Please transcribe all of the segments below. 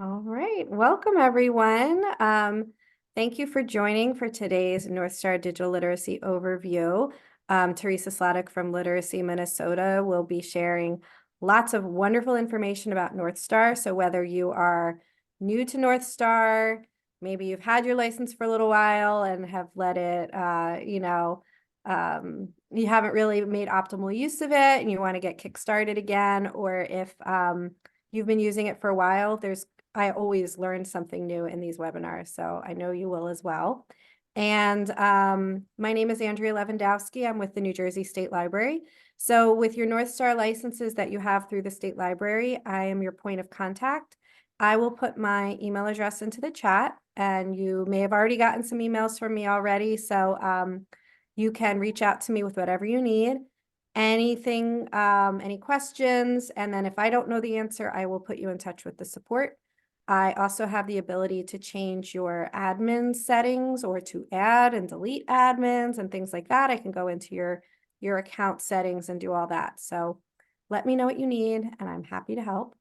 All right, welcome everyone. Thank you for joining for today's Northstar Digital Literacy overview. Teresa Sladek from Literacy Minnesota will be sharing lots of wonderful information about Northstar. So whether you are new to Northstar, maybe you've had your license for a little while and have let it, you haven't really made optimal use of it and you want to get kickstarted again, or if you've been using it for a while, I always learn something new in these webinars, so I know you will as well. And my name is Andrea Lewandowski. I'm with the New Jersey State Library. So with your Northstar licenses that you have through the state library, I am your point of contact. I will put my email address into the chat, and you may have already gotten some emails from me already. So you can reach out to me with whatever you need. Anything, any questions, and then if I don't know the answer, I will put you in touch with the support. I also have the ability to change your admin settings or to add and delete admins and things like that. I can go into your account settings and do all that. So let me know what you need, and I'm happy to help.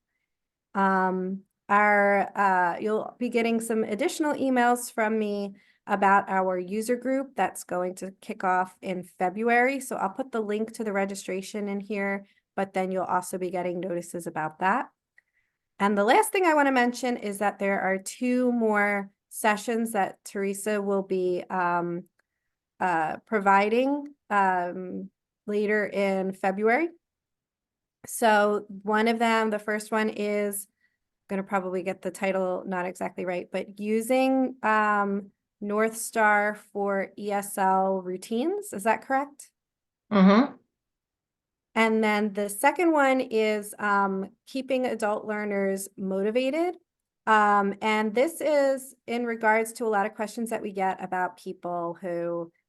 You'll be getting some additional emails from me about our user group that's going to kick off in February. So I'll put the link to the registration in here, but then you'll also be getting notices about that. And the last thing I want to mention is that there are 2 more sessions that Teresa will be providing later in February. So one of them, the first one is going to probably get the title not exactly right, but using Northstar for ESL routines. Is that correct? Mm-hmm. And then the second one is keeping adult learners motivated. And this is in regards to a lot of questions that we get about people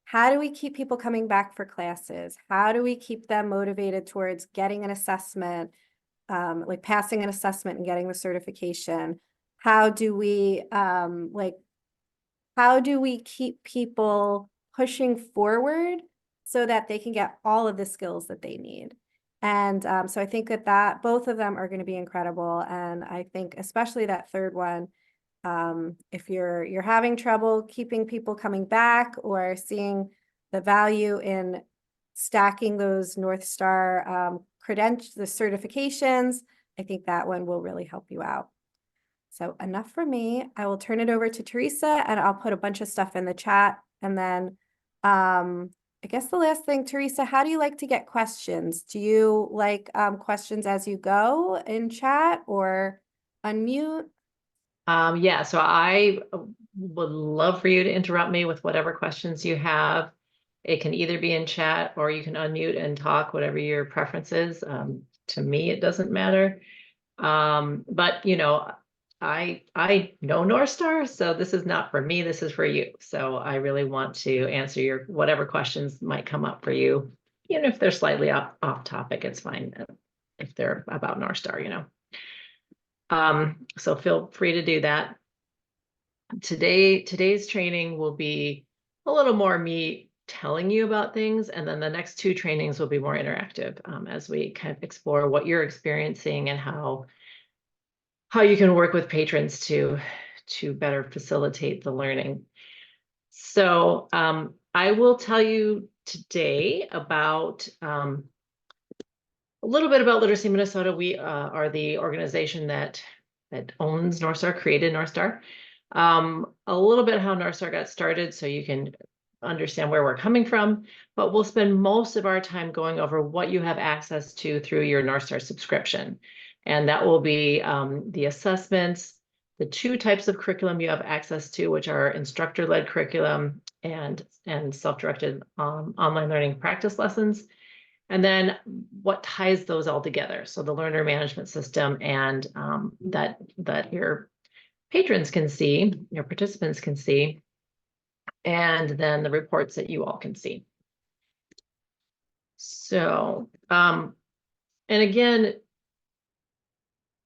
how do we keep people coming back for classes? How do we keep them motivated towards getting an assessment, like passing an assessment and getting the certification? How do we keep people pushing forward so that they can get all of the skills that they need? And so I think that both of them are going to be incredible. And I think especially that third one, if you're having trouble keeping people coming back or seeing the value in stacking those Northstar the certifications, I think that one will really help you out. So enough for me. I will turn it over to Teresa, and I'll put a bunch of stuff in the chat. And then I guess the last thing, Teresa, how do you like to get questions? Do you like questions as you go in chat or unmute? Yeah, so I would love for you to interrupt me with whatever questions you have. It can either be in chat or you can unmute and talk, whatever your preference is. To me, it doesn't matter. But I know Northstar, so this is not for me, this is for you. So I really want to answer your whatever questions might come up for you. Even if they're slightly off topic, it's fine if they're about Northstar, So feel free to do that. Today's training will be a little more me telling you about things, and then the next 2 trainings will be more interactive as we kind of explore what you're experiencing and how you can work with patrons to better facilitate the learning. So I will tell you today about a little bit about Literacy Minnesota. We are the organization that owns Northstar, created Northstar. A little bit how Northstar got started, so you can understand where we're coming from, but we'll spend most of our time going over what you have access to through your Northstar subscription. And that will be the assessments, the 2 types of curriculum you have access to, which are instructor-led curriculum and self-directed online learning practice lessons. And then what ties those all together. So the learner management system and that your patrons can see, your participants can see, and then the reports that you all can see. So, and again,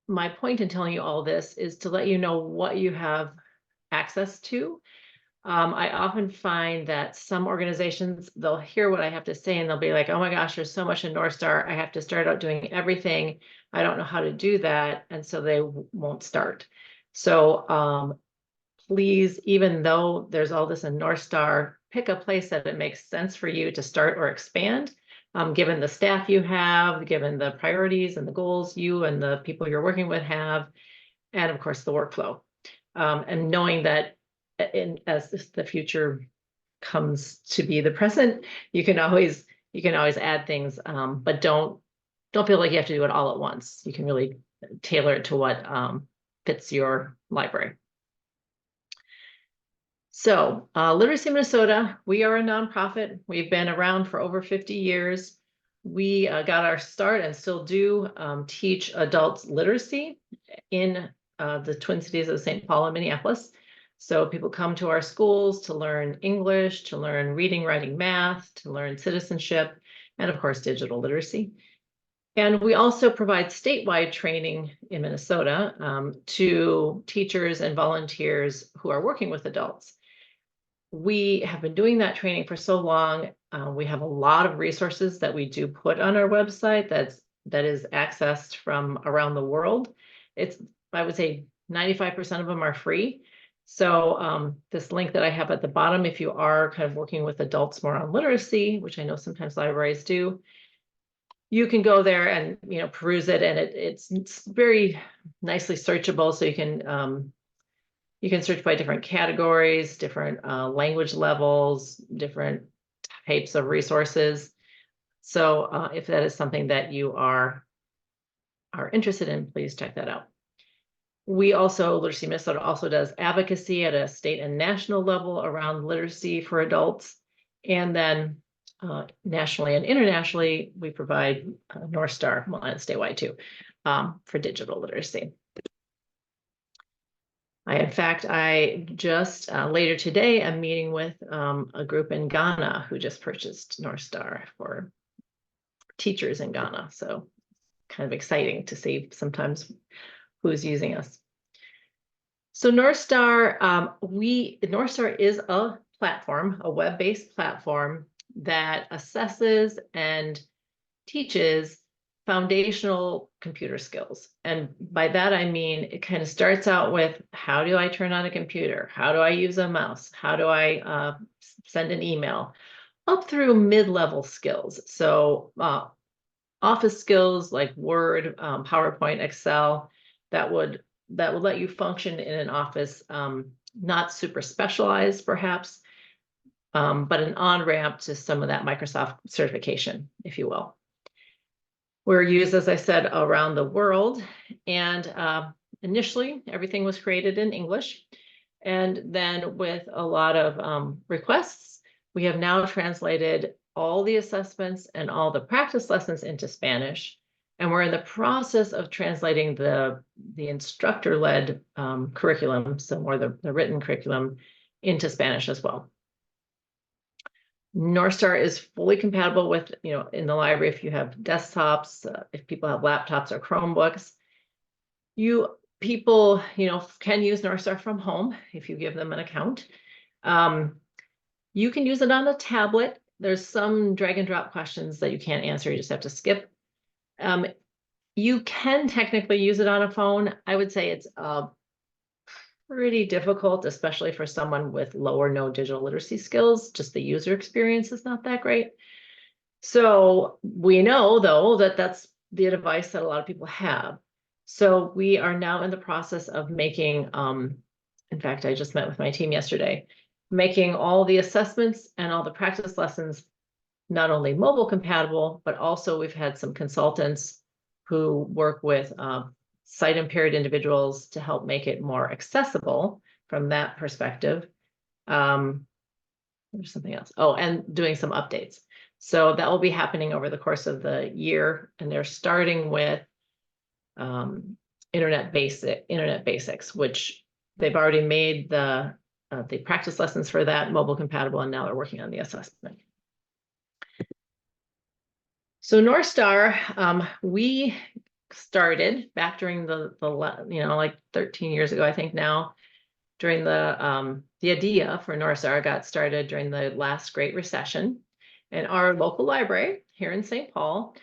my point in telling you all this is to let you know what you have access to. I often find that some organizations, they'll hear what I have to say and they'll be like, oh my gosh, there's so much in Northstar. I have to start out doing everything. I don't know how to do that. And so they won't start. So please, even though there's all this in Northstar, pick a place that it makes sense for you to start or expand, given the staff you have, given the priorities and the goals you and the people you're working with have, and of course the workflow. And knowing that as the future comes to be the present, you can always add things, but don't feel like you have to do it all at once. You can really tailor it to what fits your library. So Literacy Minnesota, we are a nonprofit. We've been around for over 50 years. We got our start and still do teach adults literacy in the Twin Cities of St. Paul and Minneapolis. So people come to our schools to learn English, to learn reading, writing, math, to learn citizenship, and of course, digital literacy. And we also provide statewide training in Minnesota to teachers and volunteers who are working with adults. We have been doing that training for so long. We have a lot of resources that we do put on our website that is accessed from around the world. I would say 95% of them are free. So this link that I have at the bottom, if you are kind of working with adults more on literacy, which I know sometimes libraries do, you can go there and peruse it, and it's very nicely searchable. So you can search by different categories, different language levels, different types of resources. So if that is something that you are interested in, please check that out. Literacy Minnesota also does advocacy at a state and national level around literacy for adults. And then nationally and internationally, we provide Northstar, well, and statewide too, for digital literacy. In fact, I just later today, I'm meeting with a group in Ghana who just purchased Northstar for teachers in Ghana. So kind of exciting to see sometimes who's using us. So Northstar, Northstar is a platform, a web-based platform that assesses and teaches foundational computer skills. And by that, I mean, it kind of starts out with, how do I turn on a computer? How do I use a mouse? How do I send an email? Up through mid-level skills. So office skills like Word, PowerPoint, Excel, that would let you function in an office, not super specialized perhaps, but an on-ramp to some of that Microsoft certification, if you will. We're used, as I said, around the world. And initially, everything was created in English. And then with a lot of requests, we have now translated all the assessments and all the practice lessons into Spanish. And we're in the process of translating the instructor-led curriculum, so more the written curriculum, into Spanish as well. Northstar is fully compatible with, in the library, if you have desktops, if people have laptops or Chromebooks, people can use Northstar from home if you give them an account. You can use it on a tablet. There's some drag and drop questions that you can't answer. You just have to skip. You can technically use it on a phone. I would say it's pretty difficult, especially for someone with low or no digital literacy skills. Just the user experience is not that great. So we know, though, that that's the device that a lot of people have. So we are now in the process of making, in fact, I just met with my team yesterday, making all the assessments and all the practice lessons not only mobile compatible, but also we've had some consultants who work with sight impaired individuals to help make it more accessible from that perspective. There's something else. Oh, and doing some updates. So that will be happening over the course of the year. And they're starting with internet basics, which they've already made the practice lessons for that mobile compatible, and now they're working on the assessment. So Northstar, we started back during the like 13 years ago, I think now, during the idea for Northstar got started during the last Great Recession. And our local library here in St. Paul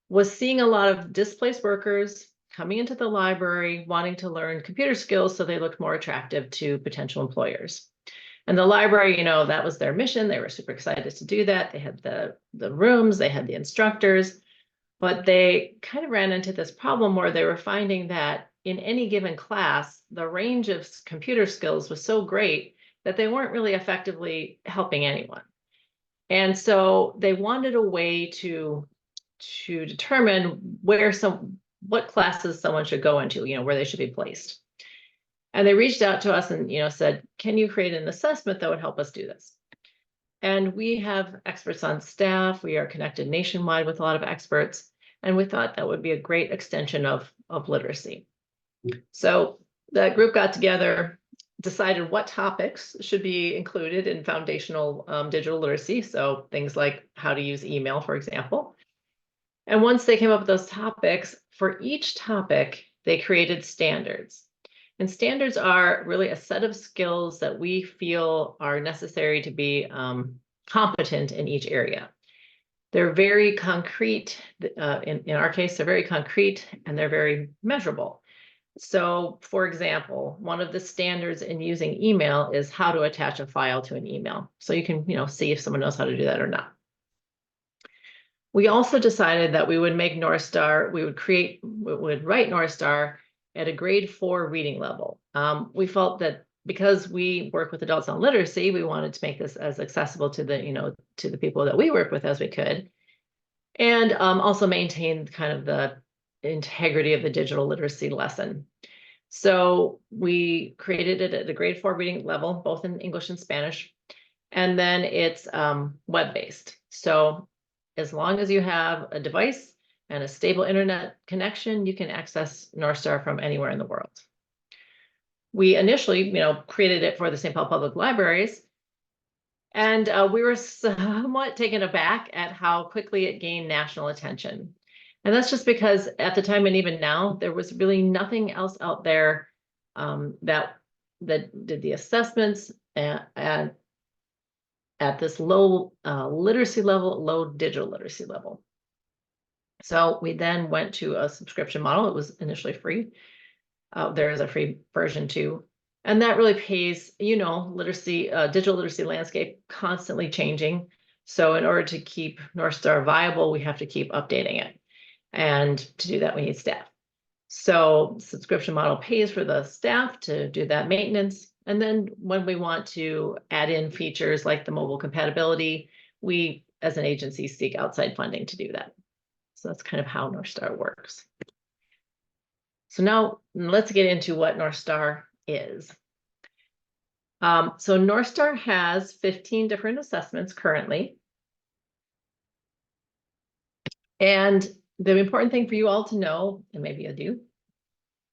was seeing a lot of displaced workers coming into the library, wanting to learn computer skills so they looked more attractive to potential employers. And the library, you know, that was their mission. They were super excited to do that. They had the rooms, they had the instructors, but they kind of ran into this problem where they were finding that in any given class, the range of computer skills was so great that they weren't really effectively helping anyone. And so they wanted a way to determine what classes someone should go into, you know, where they should be placed. And they reached out to us and, you know, said, can you create an assessment that would help us do this? And we have experts on staff. We are connected nationwide with a lot of experts. And we thought that would be a great extension of literacy. So that group got together, decided what topics should be included in foundational digital literacy. So things like how to use email, for example. And once they came up with those topics, for each topic, they created standards. And standards are really a set of skills that we feel are necessary to be competent in each area. They're very concrete. In our case, they're very concrete and they're very measurable. So, for example, one of the standards in using email is how to attach a file to an email. So you can, you know, see if someone knows how to do that or not. We also decided that we would make Northstar, we would write Northstar at a grade 4 reading level. We felt that because we work with adults on literacy, we wanted to make this as accessible to the, you know, to the people that we work with as we could, and also maintain kind of the integrity of the digital literacy lesson. So we created it at a grade 4 reading level, both in English and Spanish, and then it's web-based. So as long as you have a device and a stable internet connection, you can access Northstar from anywhere in the world. We initially, you know, created it for the St. Paul Public Libraries, and we were somewhat taken aback at how quickly it gained national attention. And that's just because at the time and even now, there was really nothing else out there that did the assessments at this low literacy level, low digital literacy level. So we then went to a subscription model. It was initially free. There is a free version too. And that really pays, you know, literacy, digital literacy landscape constantly changing. So in order to keep Northstar viable, we have to keep updating it. And to do that, we need staff. So subscription model pays for the staff to do that maintenance. And then when we want to add in features like the mobile compatibility, we as an agency seek outside funding to do that. So that's kind of how Northstar works. So now let's get into what Northstar is. So Northstar has 15 different assessments currently. And the important thing for you all to know, and maybe you do,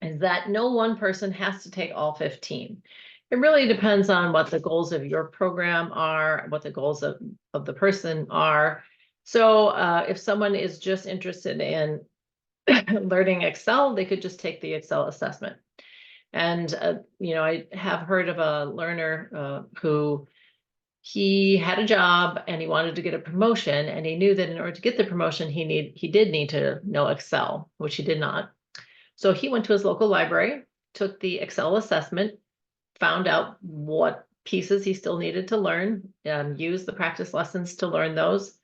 is that no one person has to take all 15. It really depends on what the goals of your program are, what the goals of the person are. So if someone is just interested in learning Excel, they could just take the Excel assessment. And, you know, I have heard of a learner who he had a job and he wanted to get a promotion, and he knew that in order to get the promotion, he did need to know Excel, which he did not. So he went to his local library, took the Excel assessment, found out what pieces he still needed to learn, used the practice lessons to learn those,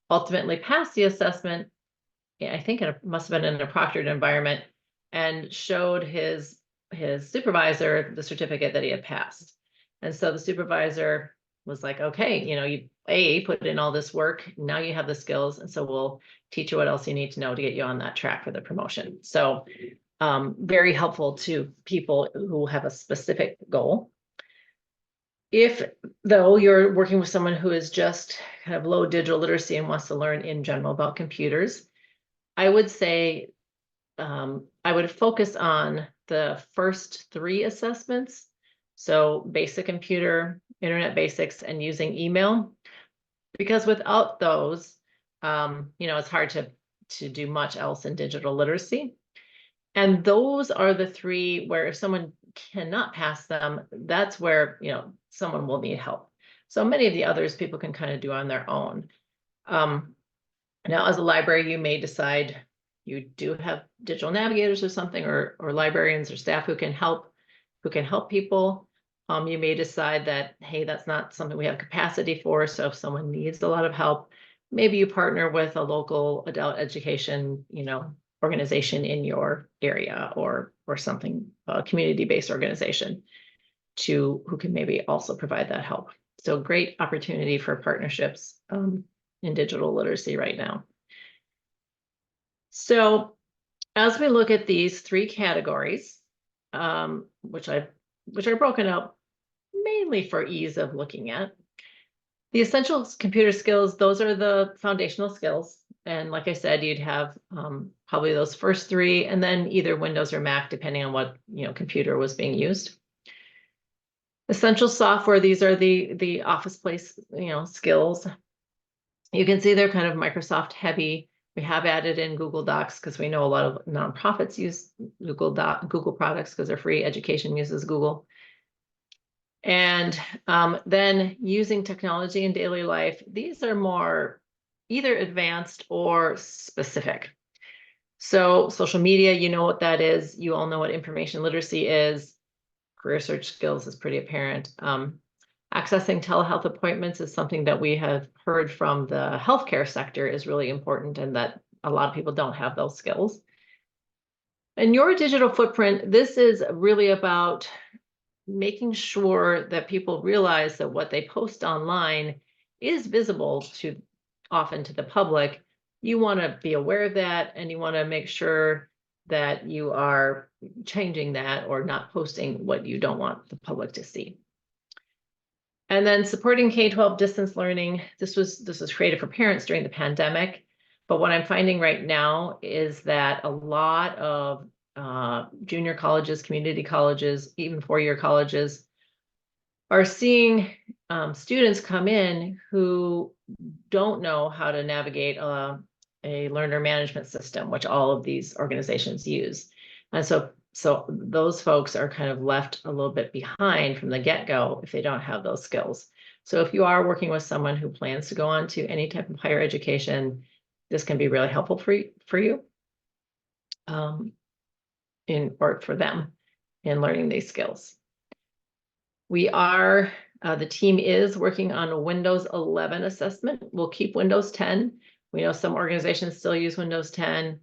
ultimately passed the assessment. I think it must have been in a proctored environment, and showed his supervisor the certificate that he had passed. And so the supervisor was like, okay, you know, you put in all this work, now you have the skills, and so we'll teach you what else you need to know to get you on that track for the promotion. So very helpful to people who have a specific goal. If, though, you're working with someone who is just kind of low digital literacy and wants to learn in general about computers, I would say I would focus on the first 3 assessments. So basic computer, internet basics, and using email, because without those, you know, it's hard to do much else in digital literacy. And those are the 3 where if someone cannot pass them, that's where, you know, someone will need help. So many of the others people can kind of do on their own. Now, as a library, you may decide you do have digital navigators or something, or librarians or staff who can help people. You may decide that, hey, that's not something we have capacity for. So if someone needs a lot of help, maybe you partner with a local adult education, organization in your area, or something, a community-based organization who can maybe also provide that help. So great opportunity for partnerships in digital literacy right now. So as we look at these three categories, which are broken up mainly for ease of looking at, the essential computer skills, those are the foundational skills. And like I said, you'd have probably those first three, and then either Windows or Mac, depending on what computer was being used. Essential software, these are the office place skills. You can see they're kind of Microsoft heavy. We have added in Google Docs because we know a lot of nonprofits use Google products because they're free. Education uses Google. And then using technology in daily life, these are more either advanced or specific. So social media, you know what that is. You all know what information literacy is. Career search skills is pretty apparent. Accessing telehealth appointments is something that we have heard from the healthcare sector is really important, and that a lot of people don't have those skills. And your digital footprint, this is really about making sure that people realize that what they post online is visible often to the public. You want to be aware of that, and you want to make sure that you are changing that or not posting what you don't want the public to see. And then supporting K-12 distance learning. This was created for parents during the pandemic. But what I'm finding right now is that a lot of junior colleges, community colleges, even four-year colleges are seeing students come in who don't know how to navigate a learner management system, which all of these organizations use. And so those folks are kind of left a little bit behind from the get-go if they don't have those skills. So if you are working with someone who plans to go on to any type of higher education, this can be really helpful for you for them in learning these skills. The team is working on a Windows 11 assessment. We'll keep Windows 10. We know some organizations still use Windows 10.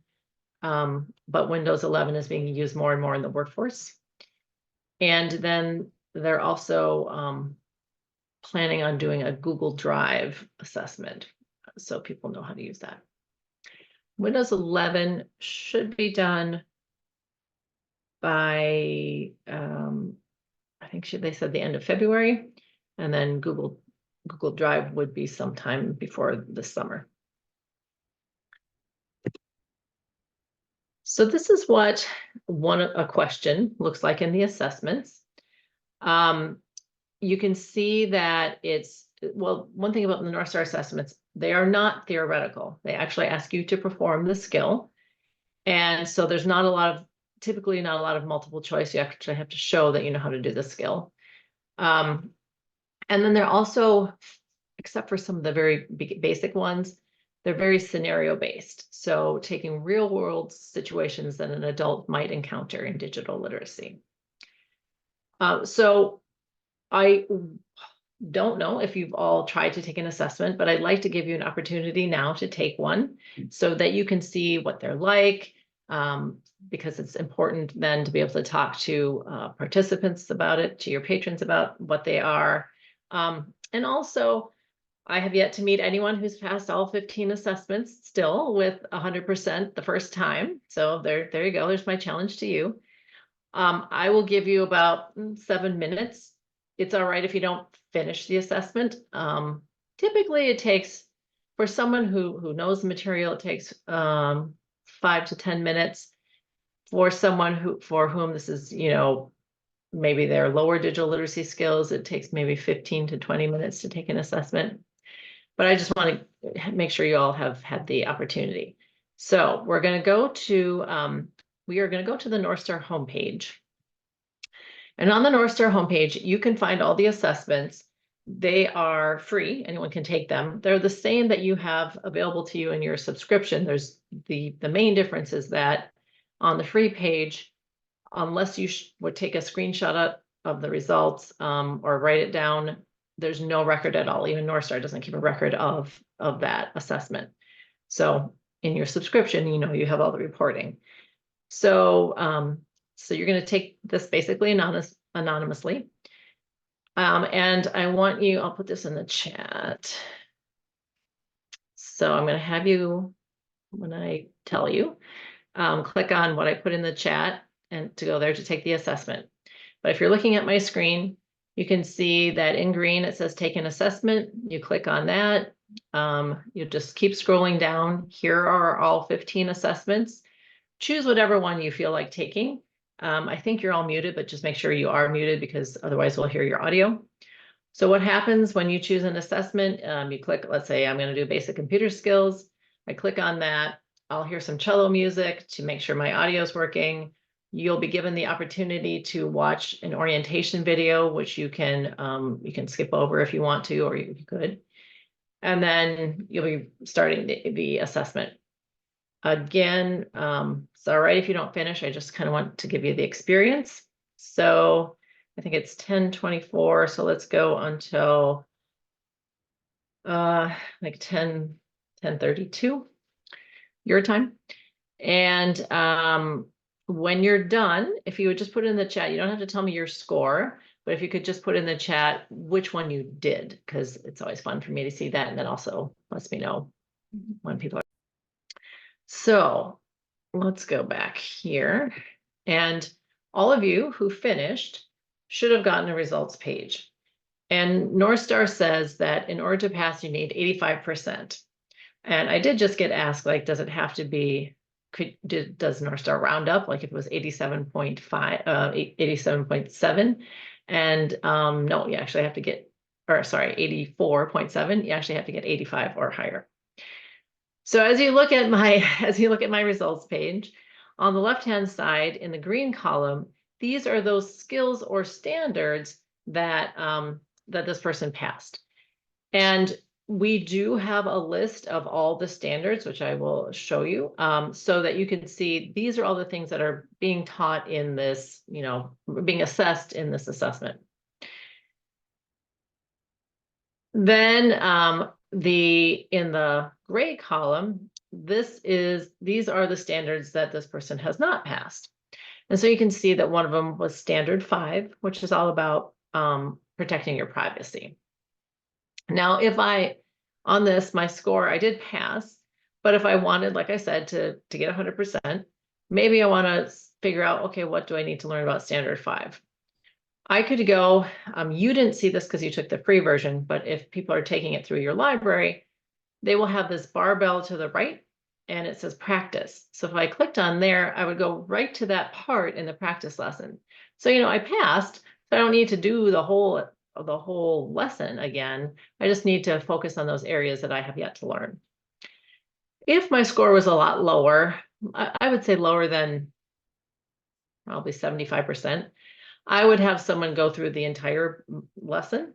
But Windows 11 is being used more and more in the workforce. And then they're also planning on doing a Google Drive assessment, so people know how to use that. Windows 11 should be done by, I think they said the end of February, and then Google Drive would be sometime before the summer. So this is what a question looks like in the assessments. You can see that one thing about the Northstar assessments, they are not theoretical. They actually ask you to perform the skill. And so there's typically not a lot of multiple choice. You actually have to show that you know how to do the skill. And then they're also, except for some of the very basic ones, they're very scenario based. So taking real world situations that an adult might encounter in digital literacy. So I don't know if you've all tried to take an assessment, but I'd like to give you an opportunity now to take one so that you can see what they're like, because it's important then to be able to talk to participants about it, to your patrons about what they are. And also, I have yet to meet anyone who's passed all 15 assessments still with 100% the first time. So there you go. There's my challenge to you. I will give you about 7 minutes. It's all right if you don't finish the assessment. Typically it takes, for someone who knows the material, it takes 5 to 10 minutes. For someone for whom this is, maybe their lower digital literacy skills, it takes maybe 15 to 20 minutes to take an assessment. But I just want to make sure you all have had the opportunity. So we are going to go to the Northstar homepage. And on the Northstar homepage, you can find all the assessments. They are free. Anyone can take them. They're the same that you have available to you in your subscription. There's the main difference is that on the free page, unless you would take a screenshot of the results or write it down, there's no record at all. Even Northstar doesn't keep a record of that assessment. So in your subscription, you have all the reporting. So so you're going to take this basically anonymously. And I want you, I'll put this in the chat. So I'm going to have you, when I tell you, click on what I put in the chat and to go there to take the assessment. But if you're looking at my screen, you can see that in green, it says take an assessment. You click on that. You just keep scrolling down. Here are all 15 assessments. Choose whatever one you feel like taking. I think you're all muted, but just make sure you are muted because otherwise we'll hear your audio. So what happens when you choose an assessment? You click, let's say I'm going to do basic computer skills. I click on that. I'll hear some cello music to make sure my audio is working. You'll be given the opportunity to watch an orientation video, which you can skip over if you want to, or you could. And then you'll be starting the assessment. Again, it's all right if you don't finish. I just kind of want to give you the experience. So I think it's 10:24. So let's go until like 10:32 your time. And when you're done, if you would just put it in the chat, you don't have to tell me your score, but if you could just put in the chat which one you did, because it's always fun for me to see that. And then also lets me know when people are. So let's go back here. And all of you who finished should have gotten a results page. And Northstar says that in order to pass, you need 85%. And I did just get asked, like, does it have to be, does Northstar round up? Like if it was 87.5, 87.7. And no, you actually have to get, or sorry, 84.7, you actually have to get 85 or higher. So as you look at my results page, on the left-hand side in the green column, these are those skills or standards that that this person passed. And we do have a list of all the standards, which I will show you, so that you can see these are all the things that are being taught in this, being assessed in this assessment. Then in the gray column, these are the standards that this person has not passed. And so you can see that one of them was standard 5, which is all about protecting your privacy. Now, on this, my score, I did pass, but if I wanted, like I said, to get 100%, maybe I want to figure out, okay, what do I need to learn about standard 5? I could go, you didn't see this because you took the free version, but if people are taking it through your library, they will have this barbell to the right and it says practice. So if I clicked on there, I would go right to that part in the practice lesson. So, I passed, so I don't need to do the whole lesson again. I just need to focus on those areas that I have yet to learn. If my score was a lot lower, I would say lower than probably 75%, I would have someone go through the entire lesson,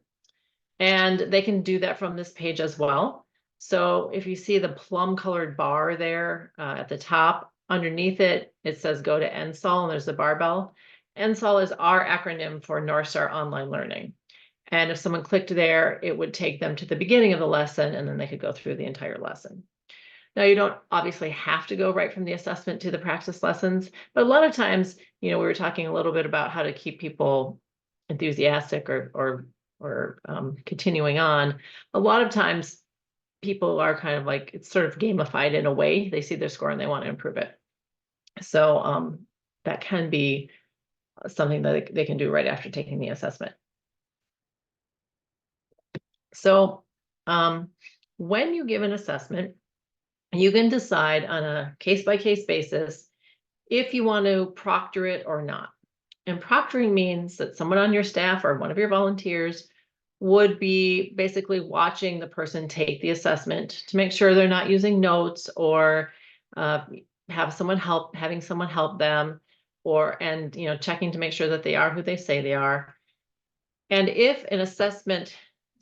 and they can do that from this page as well. So if you see the plum colored bar there at the top, underneath it, it says go to NSOL, and there's the barbell. NSOL is our acronym for Northstar Online Learning. And if someone clicked there, it would take them to the beginning of the lesson, and then they could go through the entire lesson. Now, you don't obviously have to go right from the assessment to the practice lessons, but a lot of times, we were talking a little bit about how to keep people enthusiastic or continuing on. A lot of times people are kind of like, it's sort of gamified in a way. They see their score and they want to improve it. So that can be something that they can do right after taking the assessment. So when you give an assessment, you can decide on a case-by-case basis if you want to proctor it or not. And proctoring means that someone on your staff or one of your volunteers would be basically watching the person take the assessment to make sure they're not using notes or having someone help them, checking to make sure that they are who they say they are. And if an assessment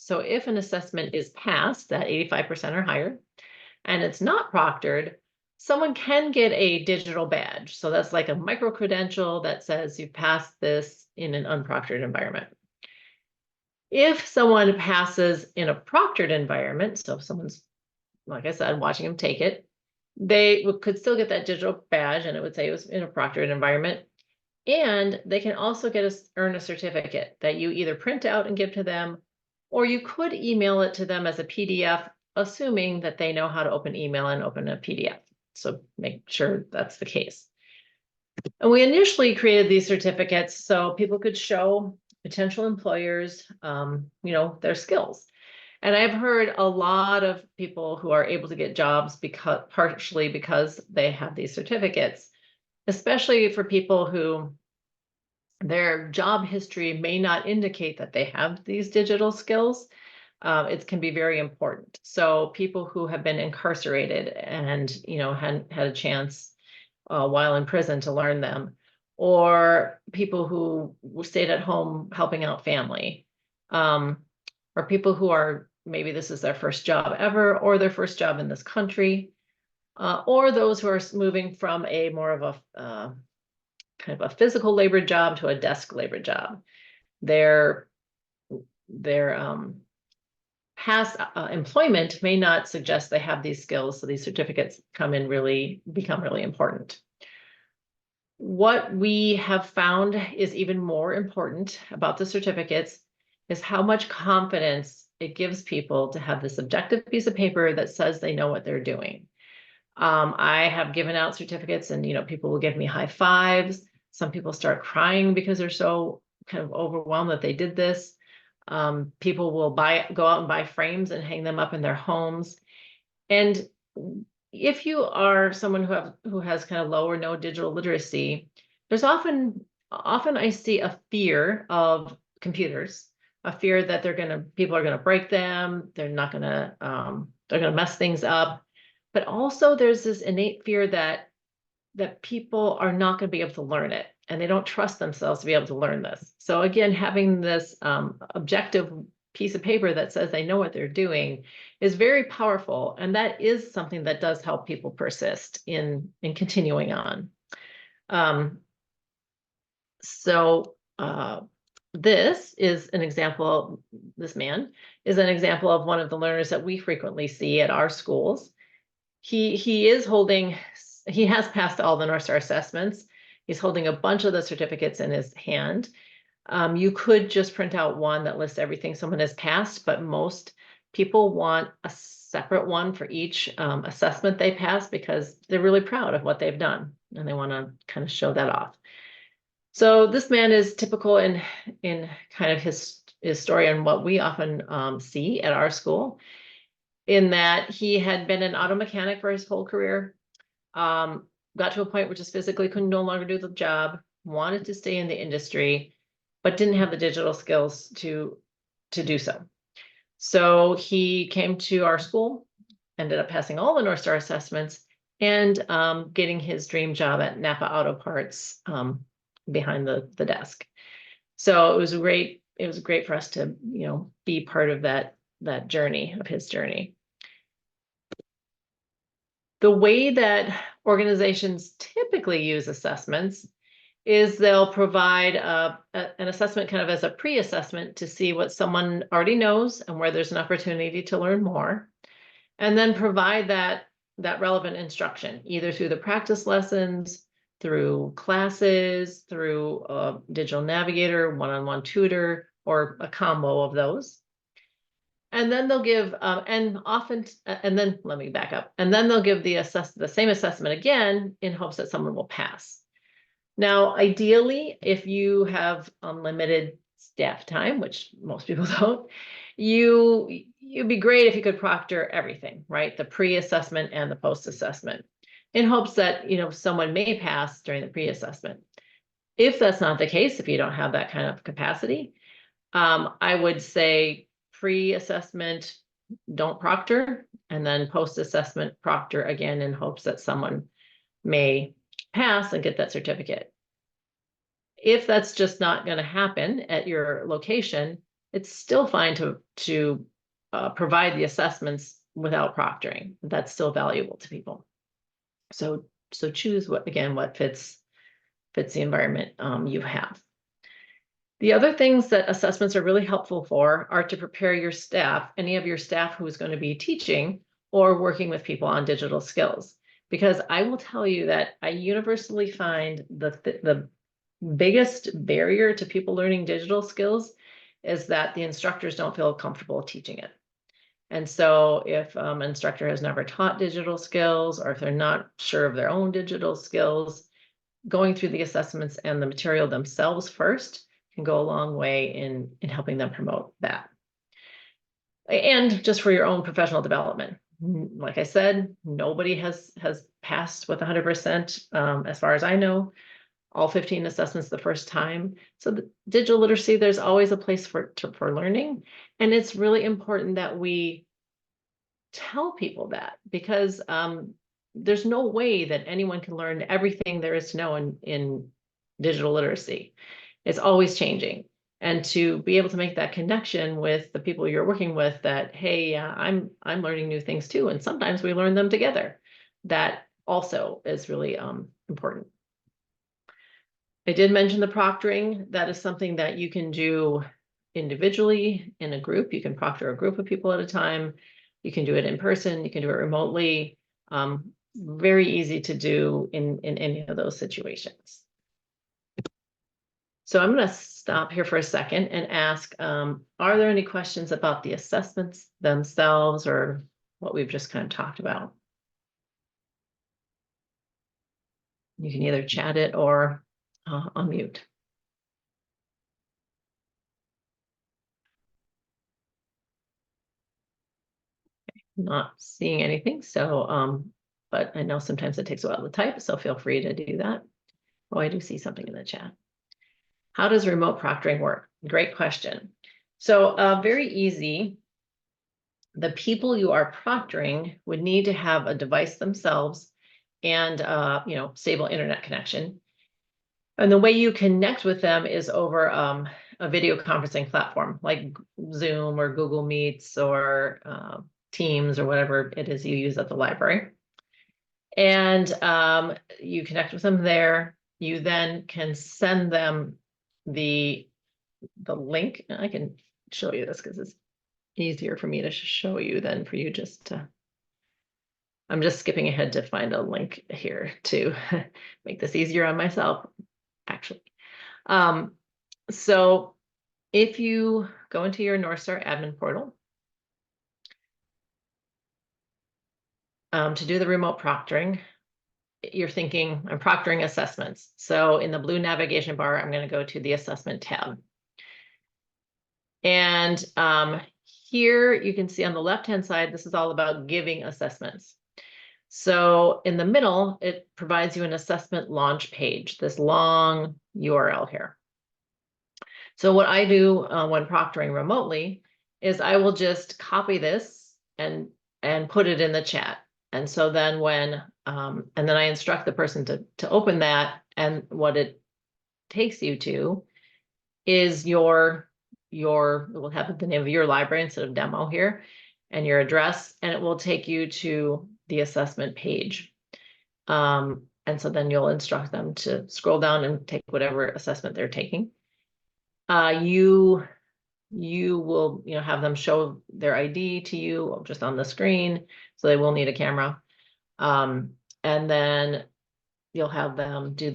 So if an assessment is passed, that 85% or higher, and it's not proctored, someone can get a digital badge. So that's like a micro credential that says you passed this in an unproctored environment. If someone passes in a proctored environment, so if someone's, like I said, watching them take it, they could still get that digital badge and it would say it was in a proctored environment. And they can also earn a certificate that you either print out and give to them, or you could email it to them as a PDF, assuming that they know how to open email and open a PDF. So make sure that's the case. And we initially created these certificates so people could show potential employers, their skills. And I've heard a lot of people who are able to get jobs partially because they have these certificates, especially for people who their job history may not indicate that they have these digital skills. It can be very important. So people who have been incarcerated and, hadn't had a chance while in prison to learn them, or people who stayed at home helping out family, or people who are, maybe this is their first job ever, or their first job in this country, or those who are moving from a more of a kind of a physical labor job to a desk labor job. Their past employment may not suggest they have these skills, so these certificates become really important. What we have found is even more important about the certificates is how much confidence it gives people to have this objective piece of paper that says they know what they're doing. I have given out certificates and, people will give me high fives. Some people start crying because they're so kind of overwhelmed that they did this. People will go out and buy frames and hang them up in their homes. And if you are someone who has kind of low or no digital literacy, there's often I see a fear of computers, a fear that people are gonna break them, they're gonna mess things up. But also there's this innate fear that people are not going to be able to learn it, and they don't trust themselves to be able to learn this. So again, having this objective piece of paper that says they know what they're doing is very powerful, and that is something that does help people persist in continuing on. This is an example. This man is an example of one of the learners that we frequently see at our schools. He has passed all the Northstar assessments. He's holding a bunch of the certificates in his hand. You could just print out one that lists everything someone has passed, but most people want a separate one for each assessment they pass because they're really proud of what they've done and they want to kind of show that off. So this man is typical in kind of his story and what we often see at our school, in that he had been an auto mechanic for his whole career, got to a point where just physically could no longer do the job, wanted to stay in the industry, but didn't have the digital skills to do so. So he came to our school, ended up passing all the Northstar assessments, and getting his dream job at Napa Auto Parts behind the desk. So it was great. It was great for us to, be part of that journey, of his journey. The way that organizations typically use assessments is they'll provide an assessment kind of as a pre-assessment to see what someone already knows and where there's an opportunity to learn more, and then provide that relevant instruction, either through the practice lessons, through classes, through a digital navigator, one-on-one tutor, or a combo of those. And then they'll give, and then let me back up. And then they'll give the same assessment again in hopes that someone will pass. Now, ideally, if you have unlimited staff time, which most people don't, you'd be great if you could proctor everything, right? The pre-assessment and the post-assessment, in hopes that, someone may pass during the pre-assessment. If that's not the case, if you don't have that kind of capacity, I would say pre-assessment, don't proctor, and then post-assessment proctor again in hopes that someone may pass and get that certificate. If that's just not going to happen at your location, it's still fine to provide the assessments without proctoring. That's still valuable to people. So choose what fits the environment you have. The other things that assessments are really helpful for are to prepare your staff, any of your staff who is going to be teaching or working with people on digital skills. Because I will tell you that I universally find the biggest barrier to people learning digital skills is that the instructors don't feel comfortable teaching it. And so if an instructor has never taught digital skills, or if they're not sure of their own digital skills, going through the assessments and the material themselves first can go a long way in helping them promote that. And just for your own professional development. Like I said, nobody has passed with 100%, as far as I know, all 15 assessments the first time. So the digital literacy, there's always a place for learning. And it's really important that we tell people that, because there's no way that anyone can learn everything there is to know in digital literacy. It's always changing. And to be able to make that connection with the people you're working with, that, hey, I'm learning new things too. And sometimes we learn them together. That also is really important. I did mention the proctoring. That is something that you can do individually in a group. You can proctor a group of people at a time. You can do it in person. You can do it remotely. Very easy to do in any of those situations. So I'm going to stop here for a second and ask, are there any questions about the assessments themselves or what we've just kind of talked about? You can either chat it or unmute. Not seeing anything, so but I know sometimes it takes a while to type, so feel free to do that. Oh, I do see something in the chat. How does remote proctoring work? Great question. So very easy. The people you are proctoring would need to have a device themselves and stable internet connection. And the way you connect with them is over a video conferencing platform like Zoom or Google Meets or Teams or whatever it is you use at the library. And you connect with them there. You then can send them the link. I can show you this because it's easier for me to show you than for you just to. I'm just skipping ahead to find a link here to make this easier on myself, actually. So if you go into your Northstar admin portal, to do the remote proctoring, you're thinking, I'm proctoring assessments. So in the blue navigation bar, I'm going to go to the assessment tab. And here you can see on the left-hand side, this is all about giving assessments. So in the middle, it provides you an assessment launch page, this long URL here. So what I do when proctoring remotely is I will just copy this and put it in the chat. And so then when and then I instruct the person to open that, and what it takes you to is your it will have the name of your library instead of demo here, and your address, and it will take you to the assessment page. And so then you'll instruct them to scroll down and take whatever assessment they're taking. You will have them show their ID to you just on the screen, so they will need a camera. And then you'll have them do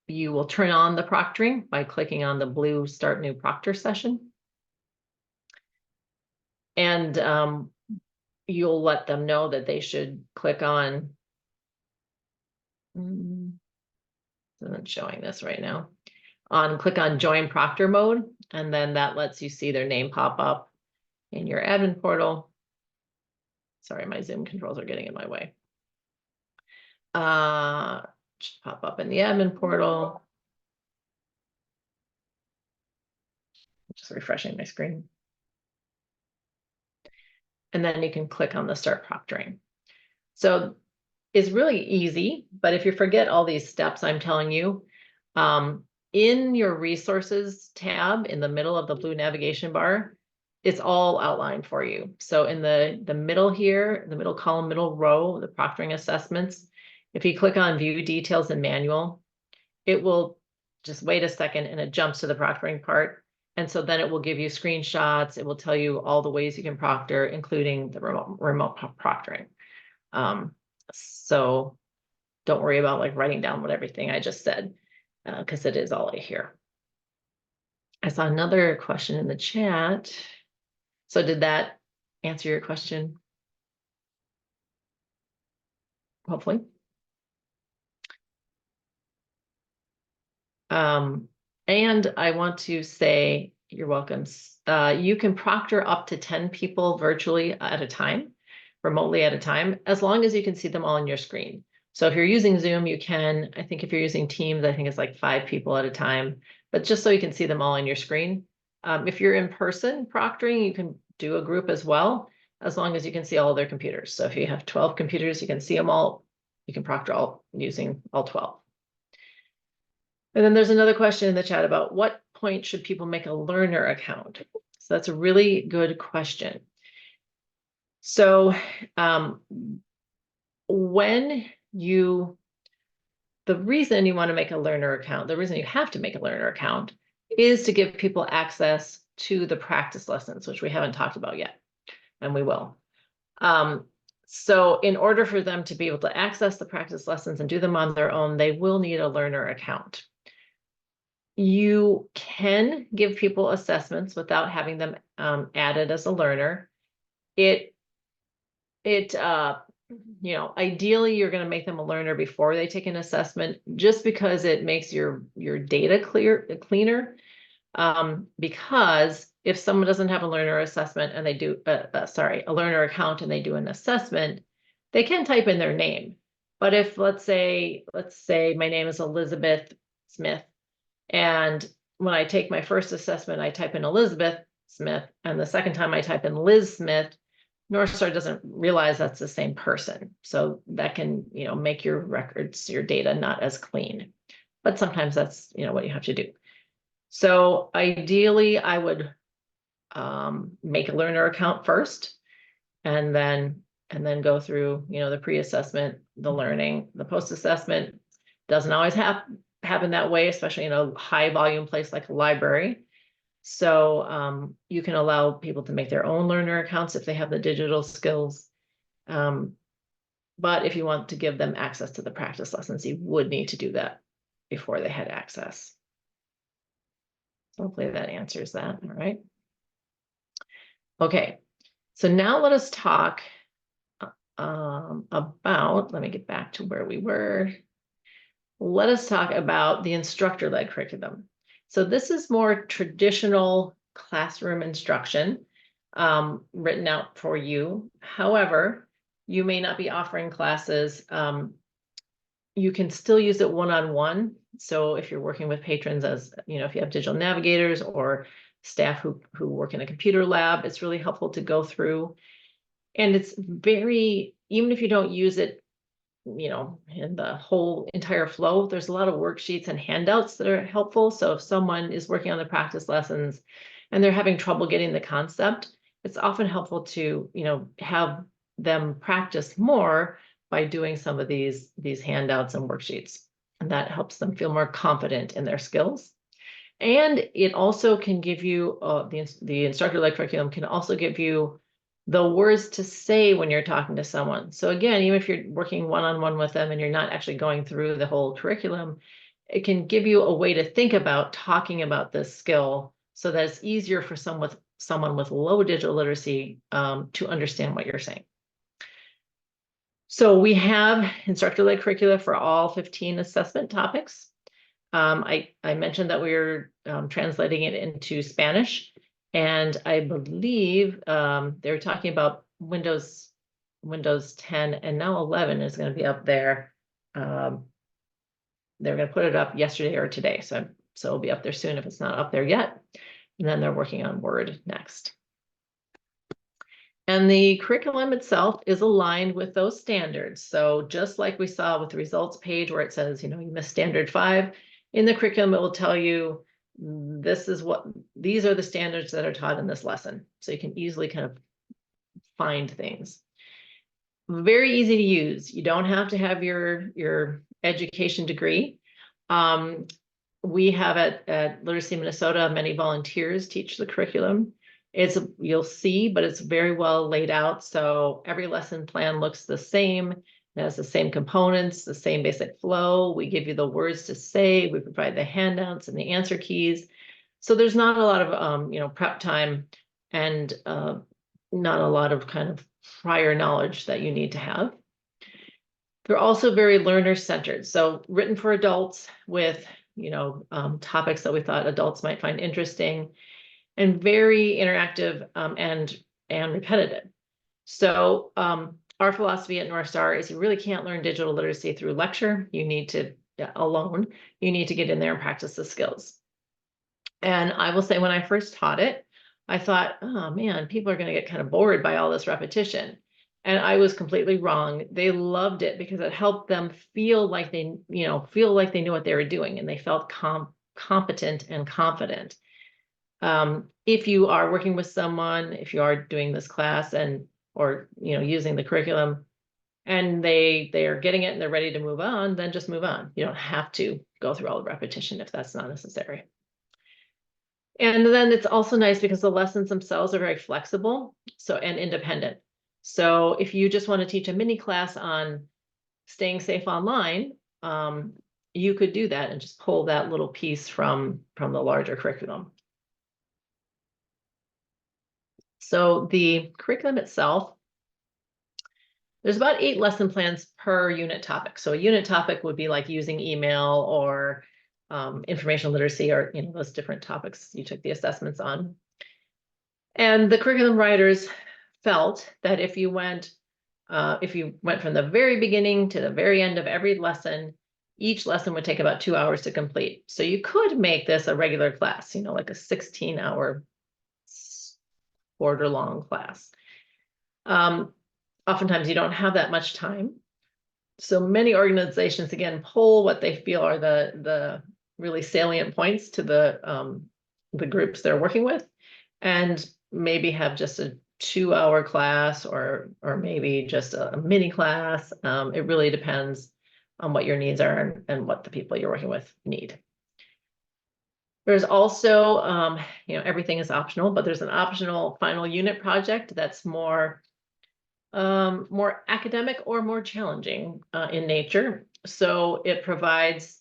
you will turn on the proctoring by clicking on the blue Start New Proctor Session. And you'll let them know that they should click on, isn't showing this right now, click on Join Proctor Mode, and then that lets you see their name pop up in your admin portal. Sorry, my Zoom controls are getting in my way. Just pop up in the admin portal. Just refreshing my screen. And then you can click on the Start Proctoring. So it's really easy, but if you forget all these steps I'm telling you, in your resources tab in the middle of the blue navigation bar, it's all outlined for you. So in the middle here, the middle column, middle row, the proctoring assessments, if you click on view details and manual, it will just wait a second and it jumps to the proctoring part. And so then it will give you screenshots. It will tell you all the ways you can proctor, including the remote proctoring. So don't worry about like writing down what everything I just said, because it is all here. I saw another question in the chat. So did that answer your question? Hopefully. And I want to say, you're welcome. You can proctor up to 10 people virtually at a time, remotely at a time, as long as you can see them all on your screen. So if you're using Zoom, you can, I think if you're using Teams, I think it's like 5 people at a time, but just so you can see them all on your screen. If you're in person proctoring, you can do a group as well, as long as you can see all their computers. So if you have 12 computers, you can see them all. You can proctor all using all 12. And then there's another question in the chat about what point should people make a learner account? So that's a really good question. So the reason you want to make a learner account, the reason you have to make a learner account is to give people access to the practice lessons, which we haven't talked about yet, and we will. So in order for them to be able to access the practice lessons and do them on their own, they will need a learner account. You can give people assessments without having them added as a learner. Ideally, you're going to make them a learner before they take an assessment, just because it makes your data cleaner. Because if someone doesn't have a learner assessment and they do, a learner account and they do an assessment, they can type in their name. But if let's say my name is Elizabeth Smith, and when I take my first assessment, I type in Elizabeth Smith, and the second time I type in Liz Smith, Northstar doesn't realize that's the same person. So that can, make your records, your data not as clean. But sometimes that's, what you have to do. So ideally, I would make a learner account first, and then go through, the pre-assessment, the learning, the post-assessment. Doesn't always happen that way, especially in a high volume place like a library. So you can allow people to make their own learner accounts if they have the digital skills. But if you want to give them access to the practice lessons, you would need to do that before they had access. Hopefully that answers that. All right. Okay. So now let us talk about, let me get back to where we were. Let us talk about the instructor-led curriculum. So this is more traditional classroom instruction written out for you. However, you may not be offering classes. You can still use it one-on-one. So if you're working with patrons, as if you have digital navigators or staff who work in a computer lab, it's really helpful to go through. And it's even if you don't use it, in the whole entire flow, there's a lot of worksheets and handouts that are helpful. So if someone is working on the practice lessons and they're having trouble getting the concept, it's often helpful to, have them practice more by doing some of these handouts and worksheets. And that helps them feel more confident in their skills. And it also can give you, the instructor-led curriculum can also give you the words to say when you're talking to someone. So again, even if you're working one-on-one with them and you're not actually going through the whole curriculum, it can give you a way to think about talking about this skill so that it's easier for someone with low digital literacy to understand what you're saying. So we have instructor-led curricula for all 15 assessment topics. I mentioned that we were translating it into Spanish. And I believe they were talking about Windows 10, and now 11 is going to be up there. They're going to put it up yesterday or today. So it'll be up there soon if it's not up there yet. And then they're working on Word next. And the curriculum itself is aligned with those standards. So just like we saw with the results page where it says, you missed standard 5, In the curriculum, it will tell you these are the standards that are taught in this lesson. So you can easily kind of find things. Very easy to use. You don't have to have your education degree. We have at Literacy Minnesota, many volunteers teach the curriculum. You'll see, but it's very well laid out. So every lesson plan looks the same. It has the same components, the same basic flow. We give you the words to say. We provide the handouts and the answer keys. So there's not a lot of prep time and not a lot of kind of prior knowledge that you need to have. They're also very learner-centered. So written for adults with topics that we thought adults might find interesting, and very interactive and repetitive. So our philosophy at Northstar is you really can't learn digital literacy through lecture. You need to alone. You need to get in there and practice the skills. And I will say, when I first taught it, I thought, oh man, people are going to get kind of bored by all this repetition. And I was completely wrong. They loved it because it helped them feel like they knew what they were doing, and they felt competent and confident. If you are working with someone, if you are doing this class or using the curriculum, and they are getting it and they're ready to move on, then just move on. You don't have to go through all the repetition if that's not necessary. And then it's also nice because the lessons themselves are very flexible and independent. So if you just want to teach a mini class on staying safe online, you could do that and just pull that little piece from the larger curriculum. So the curriculum itself, there's about 8 lesson plans per unit topic. So a unit topic would be like using email or information literacy, or those different topics you took the assessments on. And the curriculum writers felt that if you went from the very beginning to the very end of every lesson, each lesson would take about 2 hours to complete. So you could make this a regular class, like a 16-hour quarter-long class. Oftentimes you don't have that much time. So many organizations, again, pull what they feel are the really salient points to the groups they're working with, and maybe have just a 2-hour class or maybe just a mini class. It really depends on what your needs are and what the people you're working with need. There's also, everything is optional, but there's an optional final unit project that's more academic or more challenging in nature. So it provides,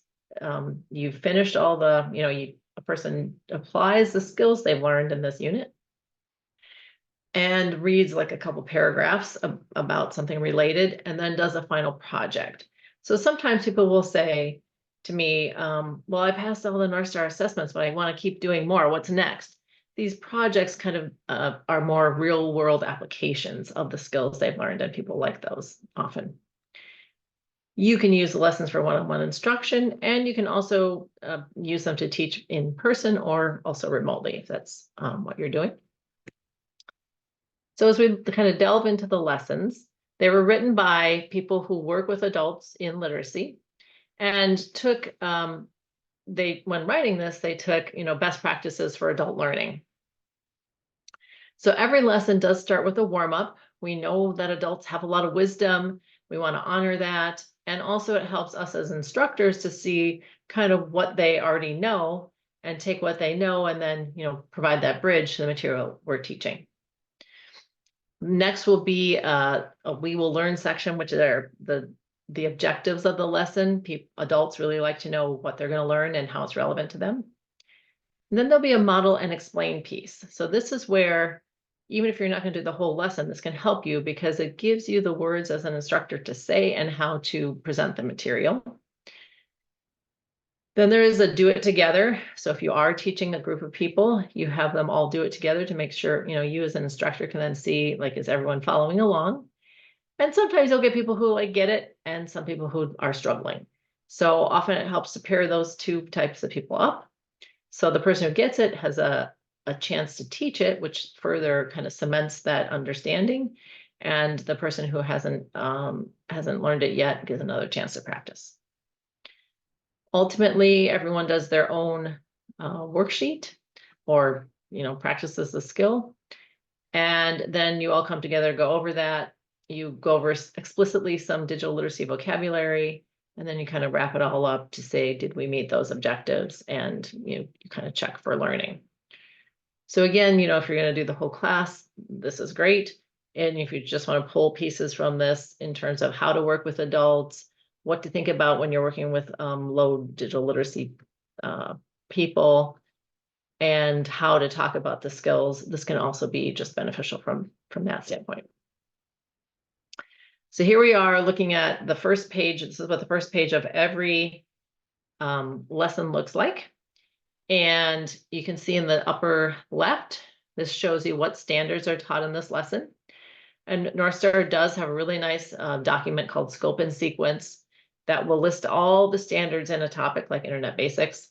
you've finished all the, a person applies the skills they've learned in this unit and reads like a couple paragraphs about something related, and then does a final project. So sometimes people will say to me, well, I passed all the Northstar assessments, but I want to keep doing more. What's next? These projects kind of are more real world applications of the skills they've learned, and people like those often. You can use the lessons for one-on-one instruction, and you can also use them to teach in person or also remotely if that's what you're doing. So as we kind of delve into the lessons, they were written by people who work with adults in literacy, and took when writing this, they took best practices for adult learning. So every lesson does start with a warm-up. We know that adults have a lot of wisdom. We want to honor that. And also it helps us as instructors to see kind of what they already know and take what they know and then, provide that bridge to the material we're teaching. Next will be a we will learn section, which are the objectives of the lesson. Adults really like to know what they're going to learn and how it's relevant to them. And then there'll be a model and explain piece. So this is where, even if you're not going to do the whole lesson, this can help you because it gives you the words as an instructor to say and how to present the material. Then there is a do it together. So if you are teaching a group of people, you have them all do it together to make sure, you as an instructor can then see, like, is everyone following along? And sometimes you'll get people who get it and some people who are struggling. So often it helps to pair those two types of people up. So the person who gets it has a chance to teach it, which further kind of cements that understanding. And the person who hasn't learned it yet gets another chance to practice. Ultimately, everyone does their own worksheet or, practices the skill. And then you all come together, go over that. You go over explicitly some digital literacy vocabulary, and then you kind of wrap it all up to say, did we meet those objectives? And you kind of check for learning. So again, if you're going to do the whole class, this is great. And if you just want to pull pieces from this in terms of how to work with adults, what to think about when you're working with low digital literacy people, and how to talk about the skills, this can also be just beneficial from that standpoint. So here we are looking at the first page. This is what the first page of every lesson looks like. And you can see in the upper left, this shows you what standards are taught in this lesson. And Northstar does have a really nice document called Scope and Sequence that will list all the standards in a topic like Internet Basics,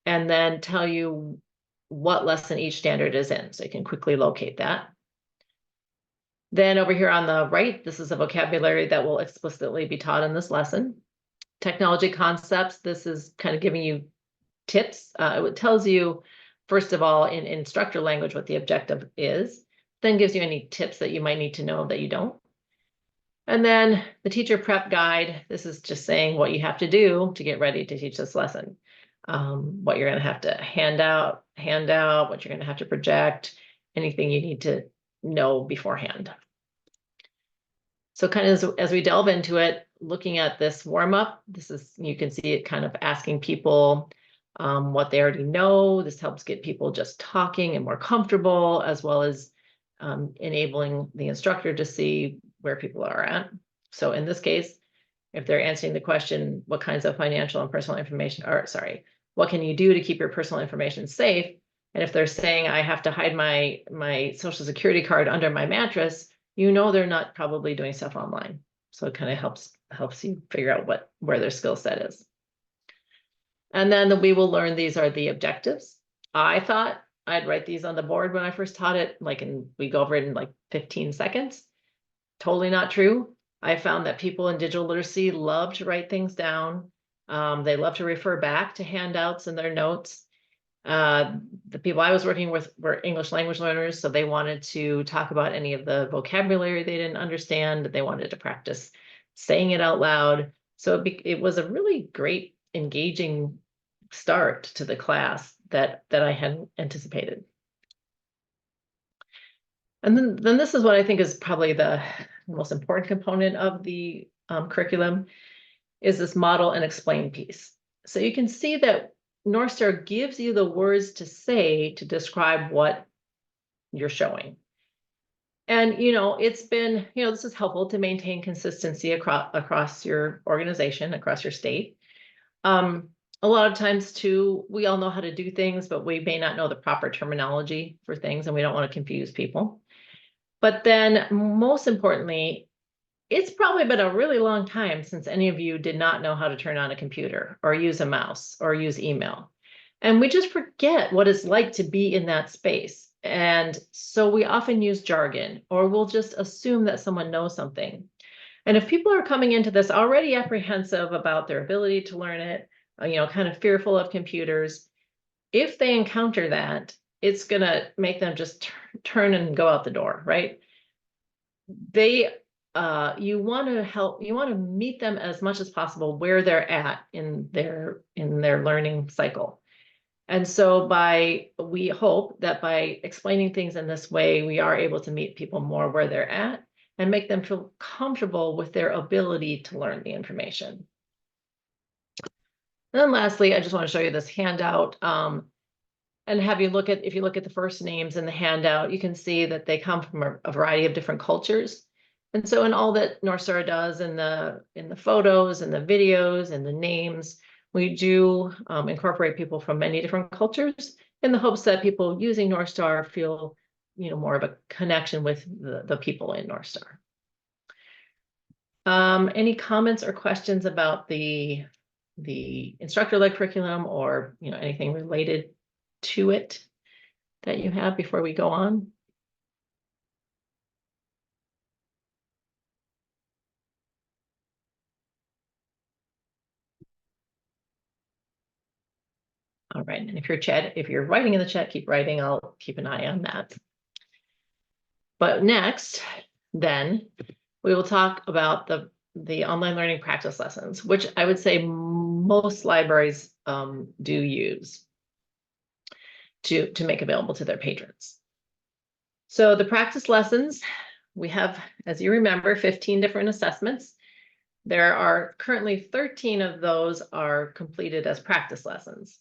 and then tell you what lesson each standard is in, so you can quickly locate that. Then over here on the right, this is a vocabulary that will explicitly be taught in this lesson. Technology concepts, this is kind of giving you tips. It tells you, first of all, in instructor language, what the objective is, then gives you any tips that you might need to know that you don't. And then the teacher prep guide, this is just saying what you have to do to get ready to teach this lesson. What you're going to have to hand out, what you're going to have to project, anything you need to know beforehand. So kind of as we delve into it, looking at this warm up, you can see it kind of asking people what they already know. This helps get people just talking and more comfortable, as well as enabling the instructor to see where people are at. So in this case, if they're answering the question, what kinds of financial and personal information, what can you do to keep your personal information safe? And if they're saying, I have to hide my social security card under my mattress, they're not probably doing stuff online. So it kind of helps you figure out where their skill set is. And then we will learn these are the objectives. I thought I'd write these on the board when I first taught it, we go over it in like 15 seconds. Totally not true. I found that people in digital literacy love to write things down. They love to refer back to handouts and their notes. The people I was working with were English language learners, so they wanted to talk about any of the vocabulary they didn't understand. They wanted to practice saying it out loud. So it was a really great, engaging start to the class that I hadn't anticipated. And then this is what I think is probably the most important component of the curriculum, is this model and explain piece. So you can see that Northstar gives you the words to say to describe what you're showing. And, it's been, this is helpful to maintain consistency across your organization, across your state. A lot of times too, we all know how to do things, but we may not know the proper terminology for things, and we don't want to confuse people. But then most importantly, it's probably been a really long time since any of you did not know how to turn on a computer or use a mouse or use email. And we just forget what it's like to be in that space. And so we often use jargon, or we'll just assume that someone knows something. And if people are coming into this already apprehensive about their ability to learn it, kind of fearful of computers, if they encounter that, it's going to make them just turn and go out the door, right? You want to meet them as much as possible where they're at in their learning cycle. And so we hope that by explaining things in this way, we are able to meet people more where they're at and make them feel comfortable with their ability to learn the information. And then lastly, I just want to show you this handout. And if you look at the first names in the handout, you can see that they come from a variety of different cultures. And so in all that Northstar does in the photos and the videos and the names, we do incorporate people from many different cultures in the hopes that people using Northstar feel, more of a connection with the people in Northstar. Any comments or questions about the instructor-led curriculum, or anything related to it that you have before we go on? All right, and if you're writing in the chat, keep writing. I'll keep an eye on that. But next, then, we will talk about the online learning practice lessons, which I would say most libraries do use to make available to their patrons. So the practice lessons, we have, as you remember, 15 different assessments. There are currently 13 of those are completed as practice lessons.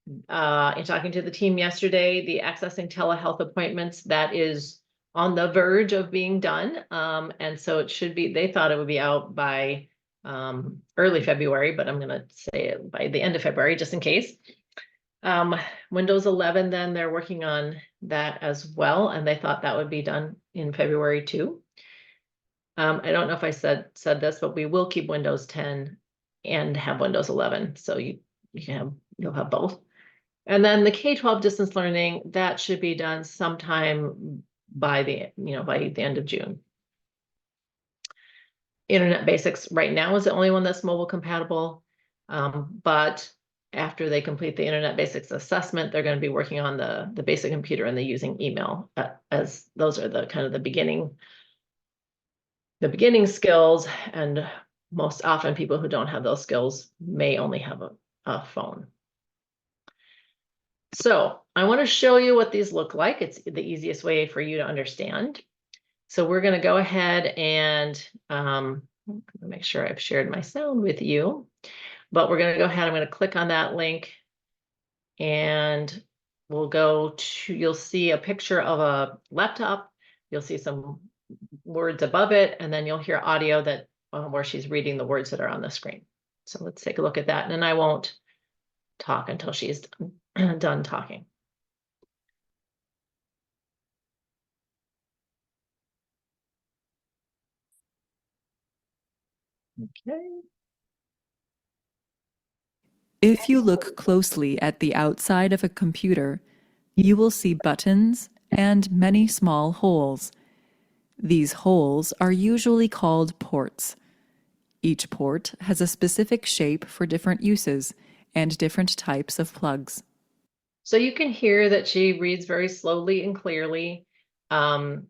In talking to the team yesterday, the accessing telehealth appointments, that is on the verge of being done. And so it should be, they thought it would be out by early February, but I'm going to say it by the end of February, just in case. Windows 11, then they're working on that as well. And they thought that would be done in February too. I don't know if I said this, but we will keep Windows 10 and have Windows 11. So you'll have both. And then the K-12 distance learning, that should be done sometime by the end of June. Internet Basics right now is the only one that's mobile compatible. But after they complete the Internet Basics assessment, they're going to be working on the basic computer and the using email, as those are the kind of the beginning skills. And most often people who don't have those skills may only have a phone. So I want to show you what these look like. It's the easiest way for you to understand. So we're going to go ahead and make sure I've shared my sound with you, but we're going to go ahead. I'm going to click on that link and we'll go to, you'll see a picture of a laptop. You'll see some words above it, and then you'll hear audio that where she's reading the words that are on the screen. So let's take a look at that. And then I won't talk until she's done talking. Okay. If you look closely at the outside of a computer, you will see buttons and many small holes. These holes are usually called ports. Each port has a specific shape for different uses and different types of plugs. So you can hear that she reads very slowly and clearly. And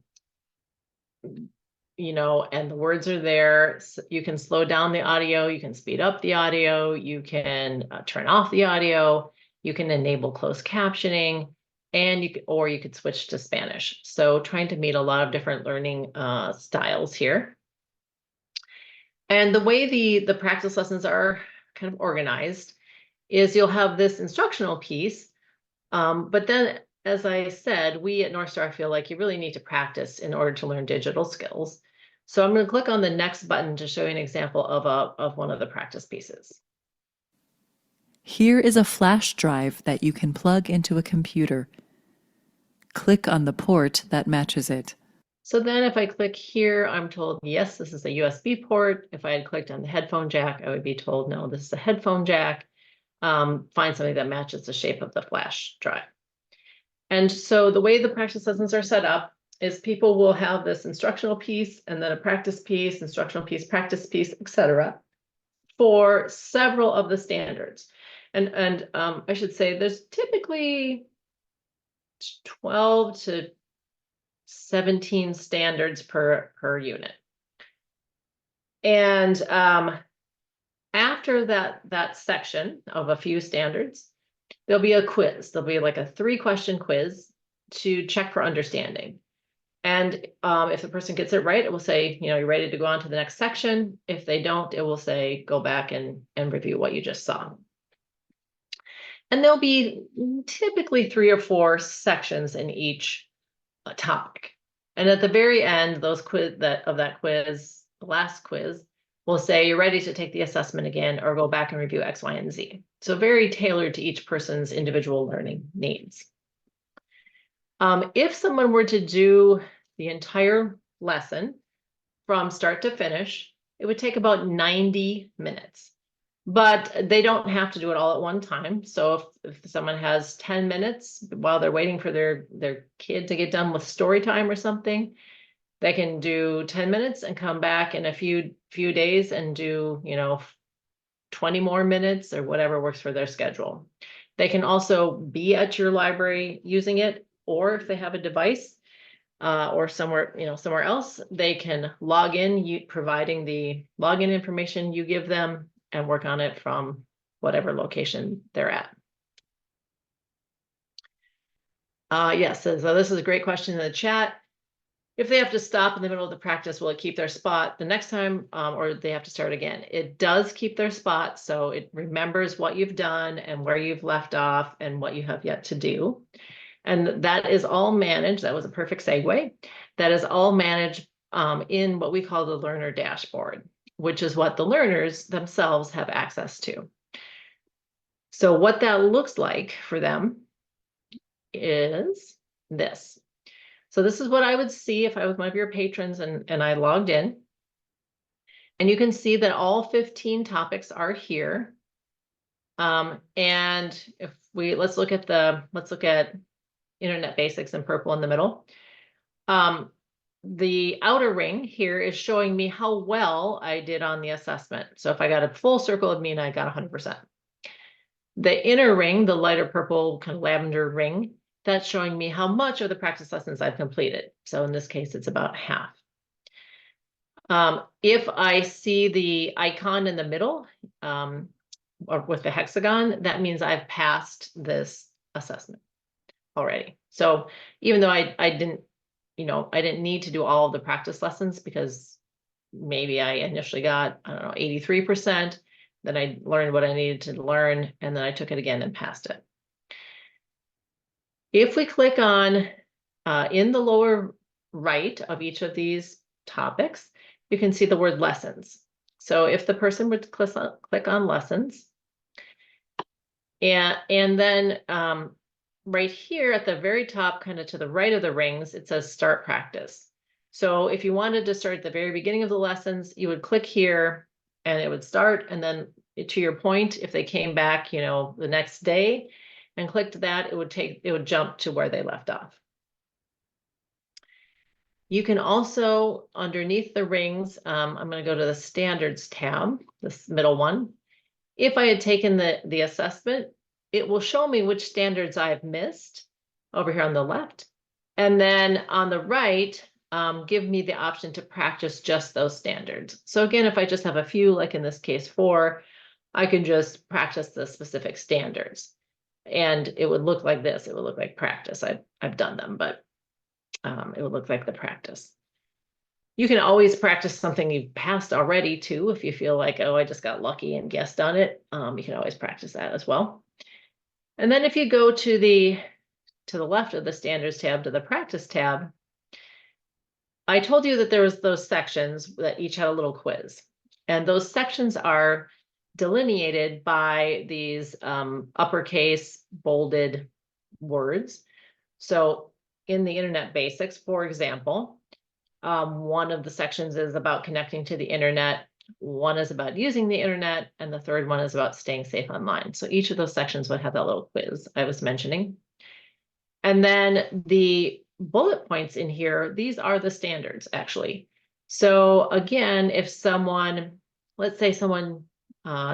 the words are there. So you can slow down the audio, you can speed up the audio, you can turn off the audio, you can enable closed captioning, and you could switch to Spanish. So trying to meet a lot of different learning styles here. And the way the practice lessons are kind of organized is you'll have this instructional piece, but then, as I said, we at Northstar feel like you really need to practice in order to learn digital skills. So I'm going to click on the next button to show you an example of one of the practice pieces. Here is a flash drive that you can plug into a computer. Click on the port that matches it. So then if I click here, I'm told, yes, this is a USB port. If I had clicked on the headphone jack, I would be told, no, this is a headphone jack. Find something that matches the shape of the flash drive. And so the way the practice lessons are set up is people will have this instructional piece and then a practice piece, instructional piece, practice piece, etc., for several of the standards. And I should say there's typically 12 to 17 standards per unit. And after that section of a few standards, there'll be a quiz. There'll be like a 3-question quiz to check for understanding. And if the person gets it right, it will say, you're ready to go on to the next section. If they don't, it will say, go back and review what you just saw. And there'll be typically 3 or 4 sections in each topic. And at the very end, those quiz, the last quiz, will say you're ready to take the assessment again or go back and review X, Y, and Z. So very tailored to each person's individual learning needs. If someone were to do the entire lesson from start to finish, it would take about 90 minutes. But they don't have to do it all at one time. So if someone has 10 minutes while they're waiting for their kid to get done with story time or something, they can do 10 minutes and come back in a few days and do, 20 more minutes or whatever works for their schedule. They can also be at your library using it, or if they have a device or somewhere, somewhere else, they can log in, providing the login information you give them, and work on it from whatever location they're at. Yes, so this is a great question in the chat. If they have to stop in the middle of the practice, will it keep their spot the next time, or they have to start again? It does keep their spot, so it remembers what you've done and where you've left off and what you have yet to do. And that is all managed. That was a perfect segue. That is all managed in what we call the learner dashboard, which is what the learners themselves have access to. So what that looks like for them is this. So this is what I would see if I was one of your patrons and I logged in. And you can see that all 15 topics are here. And if let's look at Internet Basics in purple in the middle. The outer ring here is showing me how well I did on the assessment. So if I got a full circle, it means I got 100%. The inner ring, the lighter purple kind of lavender ring, that's showing me how much of the practice lessons I've completed. So in this case, it's about half. If I see the icon in the middle, or with the hexagon, that means I've passed this assessment already. So even though I didn't need to do all of the practice lessons, because maybe I initially got, I don't know, 83%, then I learned what I needed to learn, and then I took it again and passed it. If we click on in the lower right of each of these topics, you can see the word lessons. So if the person would click on lessons, and then right here at the very top, kind of to the right of the rings, it says start practice. So if you wanted to start at the very beginning of the lessons, you would click here and it would start. And then to your point, if they came back, the next day and clicked that, it would jump to where they left off. You can also, underneath the rings, I'm going to go to the standards tab, this middle one. If I had taken the assessment, it will show me which standards I've missed over here on the left. And then on the right, give me the option to practice just those standards. So again, if I just have a few, like in this case 4, I can just practice the specific standards. And it would look like this. It would look like practice. I've done them, but it would look like the practice. You can always practice something you've passed already too. If you feel like, oh, I just got lucky and guessed on it, you can always practice that as well. And then if you go to the left of the standards tab, to the practice tab, I told you that there was those sections that each had a little quiz. And those sections are delineated by these uppercase bolded words. So in the Internet Basics, for example, one of the sections is about connecting to the internet, one is about using the internet, and the third one is about staying safe online. So each of those sections would have that little quiz I was mentioning. And then the bullet points in here, these are the standards actually. So again, if let's say someone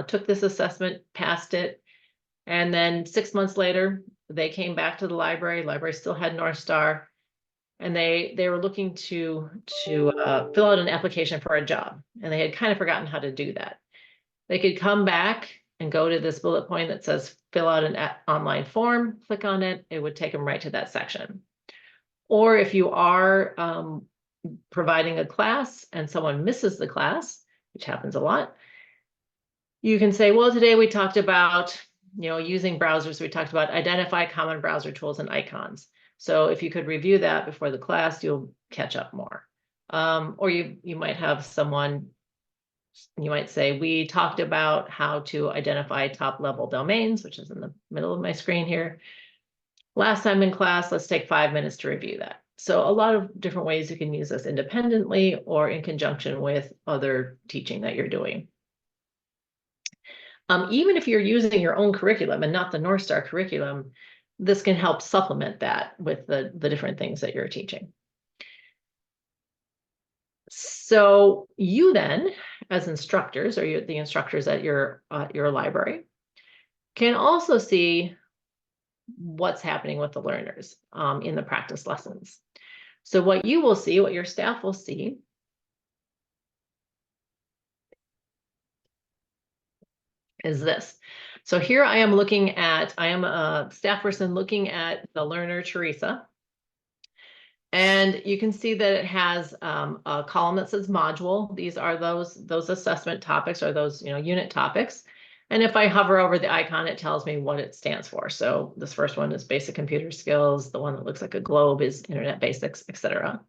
took this assessment, passed it, and then 6 months later, they came back to the library still had Northstar, and they were looking to fill out an application for a job, and they had kind of forgotten how to do that. They could come back and go to this bullet point that says fill out an online form, click on it, it would take them right to that section. Or if you are providing a class and someone misses the class, which happens a lot, you can say, well, today we talked about using browsers. We talked about identify common browser tools and icons. So if you could review that before the class, you'll catch up more. Or you might have someone, you might say, we talked about how to identify top level domains, which is in the middle of my screen here. Last time in class, let's take 5 minutes to review that. So a lot of different ways you can use this independently or in conjunction with other teaching that you're doing. Even if you're using your own curriculum and not the Northstar curriculum, this can help supplement that with the different things that you're teaching. So you then, as instructors, or the instructors at your library, can also see what's happening with the learners in the practice lessons. So what you will see, what your staff will see, is this. So here I am a staff person looking at the learner, Teresa. And you can see that it has a column that says module. These are those assessment topics, or those unit topics. And if I hover over the icon, it tells me what it stands for. So this first one is basic computer skills. The one that looks like a globe is internet basics, etc.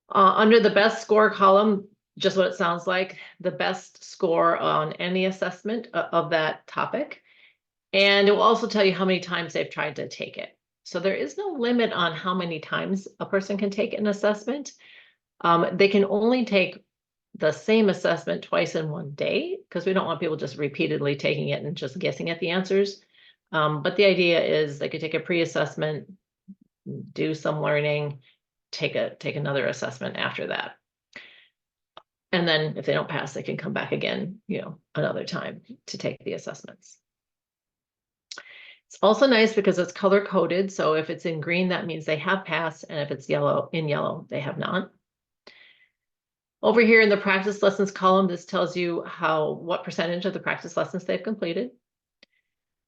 Under the best score column, just what it sounds like, the best score on any assessment of that topic. And it will also tell you how many times they've tried to take it. So there is no limit on how many times a person can take an assessment. They can only take the same assessment twice in one day, because we don't want people just repeatedly taking it and just guessing at the answers. But the idea is they could take a pre-assessment, do some learning, take another assessment after that. And then if they don't pass, they can come back again, another time to take the assessments. It's also nice because it's color coded. So if it's in green, that means they have passed. And if it's yellow, they have not. Over here in the practice lessons column, this tells you what percentage of the practice lessons they've completed.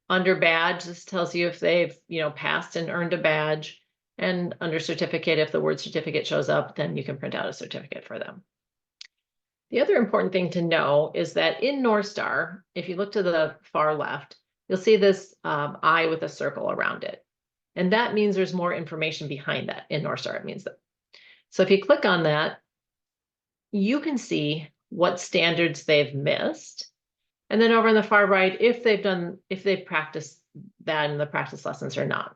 Under badge, this tells you if they've, passed and earned a badge. And under certificate, if the word certificate shows up, then you can print out a certificate for them. The other important thing to know is that in Northstar, if you look to the far left, you'll see this eye with a circle around it. And that means there's more information behind that. In Northstar, it means that. So if you click on that, you can see what standards they've missed. And then over on the far right, if they've practiced that in the practice lessons or not.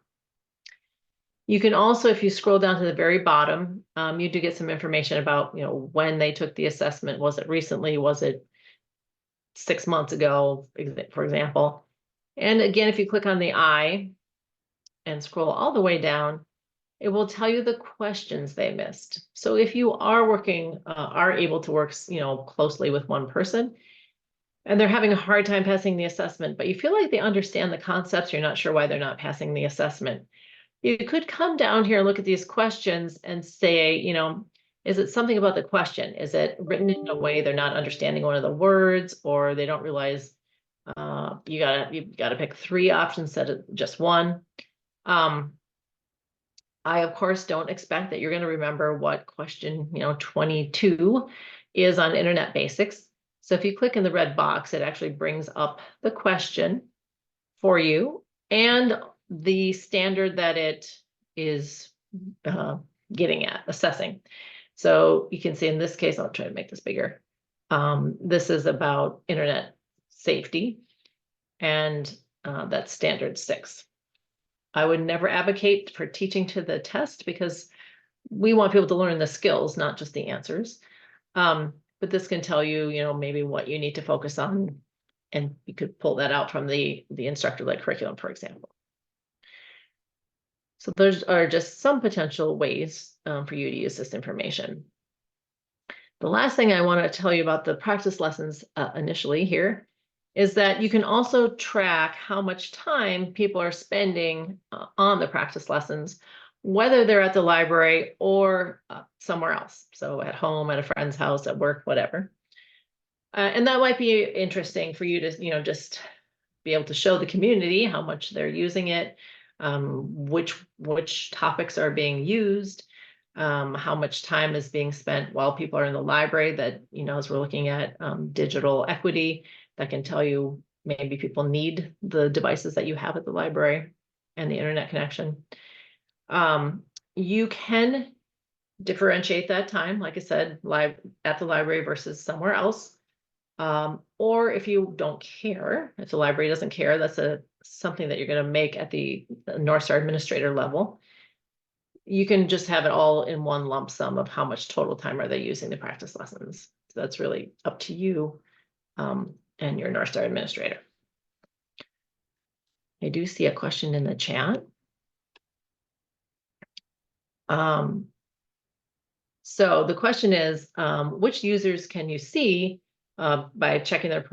You can also, if you scroll down to the very bottom, you do get some information about, when they took the assessment. Was it recently? Was it 6 months ago, for example? And again, if you click on the eye and scroll all the way down, it will tell you the questions they missed. So if you are able to work, closely with one person, and they're having a hard time passing the assessment, but you feel like they understand the concepts, you're not sure why they're not passing the assessment, you could come down here and look at these questions and say, is it something about the question? Is it written in a way they're not understanding one of the words, or they don't realize you gotta pick 3 options instead of just one. I, of course, don't expect that you're going to remember what question 22 is on internet basics. So if you click in the red box, it actually brings up the question for you and the standard that it is getting at, assessing. So you can see in this case, I'll try to make this bigger. This is about internet safety, and that's standard 6. I would never advocate for teaching to the test, because we want people to learn the skills, not just the answers. But this can tell you, maybe what you need to focus on, and you could pull that out from the instructor-led curriculum, for example. So those are just some potential ways for you to use this information. The last thing I want to tell you about the practice lessons initially here is that you can also track how much time people are spending on the practice lessons, whether they're at the library or somewhere else. So at home, at a friend's house, at work, whatever. And that might be interesting for you to, just be able to show the community how much they're using it, which topics are being used, how much time is being spent while people are in the library. That, as we're looking at digital equity, that can tell you maybe people need the devices that you have at the library and the internet connection. You can differentiate that time, like I said, at the library versus somewhere else. Or if you don't care, if the library doesn't care, that's something that you're going to make at the Northstar administrator level. You can just have it all in one lump sum of how much total time are they using the practice lessons. So that's really up to you and your Northstar administrator. I do see a question in the chat. So the question is, which users can you see by checking their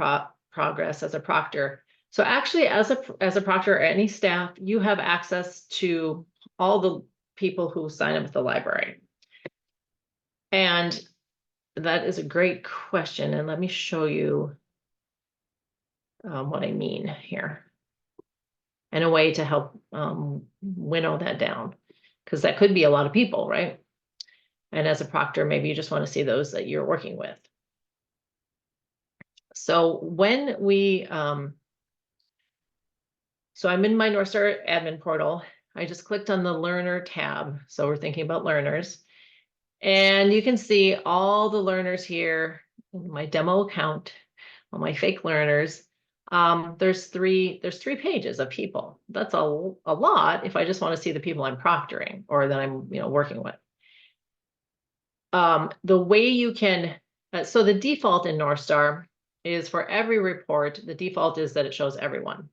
progress as a proctor So actually, as a proctor or any staff, you have access to all the people who sign up with the library. And that is a great question. And let me show you what I mean here, and a way to help winnow that down, because that could be a lot of people, right? And as a proctor, maybe you just want to see those that you're working with. So when we, so I'm in my Northstar admin portal. I just clicked on the learner tab. So we're thinking about learners. And you can see all the learners here in my demo account, all my fake learners. There's three pages of people. That's a lot if I just want to see the people I'm proctoring or that I'm working with. The way you can, so the default in Northstar is for every report, the default is that it shows everyone.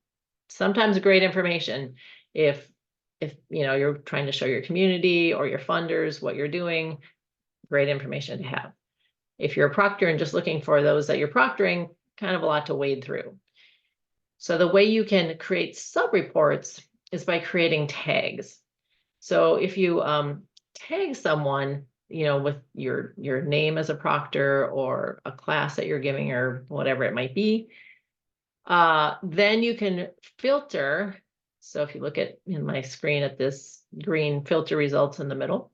Sometimes great information if you're trying to show your community or your funders what you're doing, great information to have. If you're a proctor and just looking for those that you're proctoring, kind of a lot to wade through. So the way you can create sub-reports is by creating tags. So if you tag someone, with your name as a proctor or a class that you're giving or whatever it might be, then you can filter. So if you look at in my screen at this green filter results in the middle,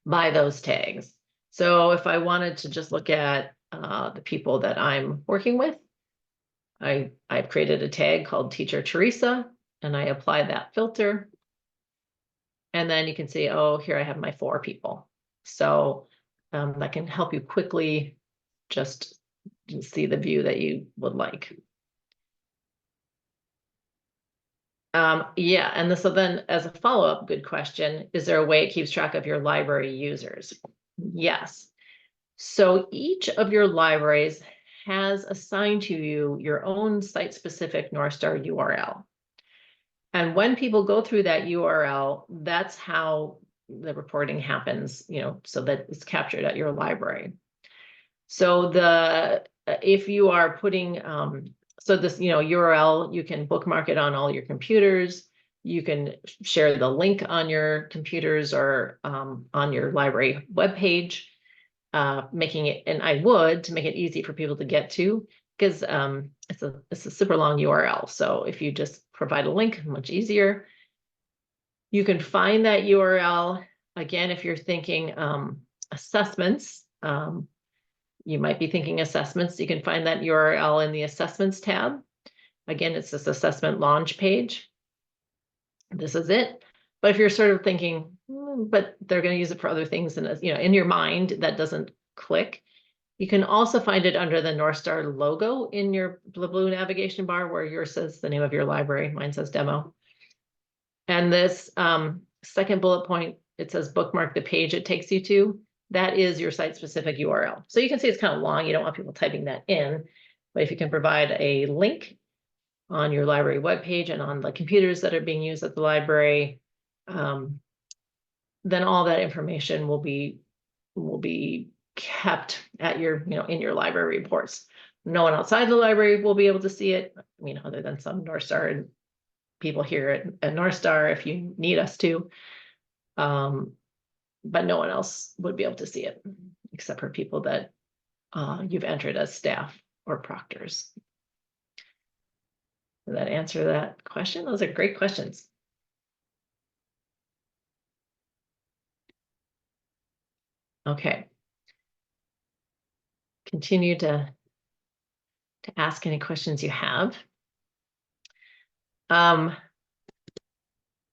by those tags. So if I wanted to just look at the people that I'm working with, I've created a tag called Teacher Teresa, and I apply that filter. And then you can see, oh, here I have my 4 people. So that can help you quickly just see the view that you would like. Yeah, and so then as a follow-up, good question, is there a way it keeps track of your library users? Yes. So each of your libraries has assigned to you your own site-specific Northstar URL. And when people go through that URL, that's how the reporting happens, so that it's captured at your library. So if you are putting, so this, URL, you can bookmark it on all your computers. You can share the link on your computers or on your library webpage, making it, and I would, to make it easy for people to get to, because it's a super long URL. So if you just provide a link, much easier. You can find that URL. Again, if you're thinking assessments, you might be thinking assessments. You can find that URL in the assessments tab. Again, it's this assessment launch page. This is it. But if you're sort of thinking, but they're going to use it for other things, and in your mind that doesn't click, you can also find it under the Northstar logo in your blue navigation bar, where yours says the name of your library. Mine says demo. And this second bullet point, it says bookmark the page it takes you to. That is your site-specific URL. So you can see it's kind of long. You don't want people typing that in. But if you can provide a link on your library webpage and on the computers that are being used at the library, then all that information will be kept at your, in your library reports. No one outside the library will be able to see it, other than some Northstar people here at Northstar if you need us to. But no one else would be able to see it except for people that you've entered as staff or proctors. Did that answer that question? Those are great questions. Okay. Continue to ask any questions you have.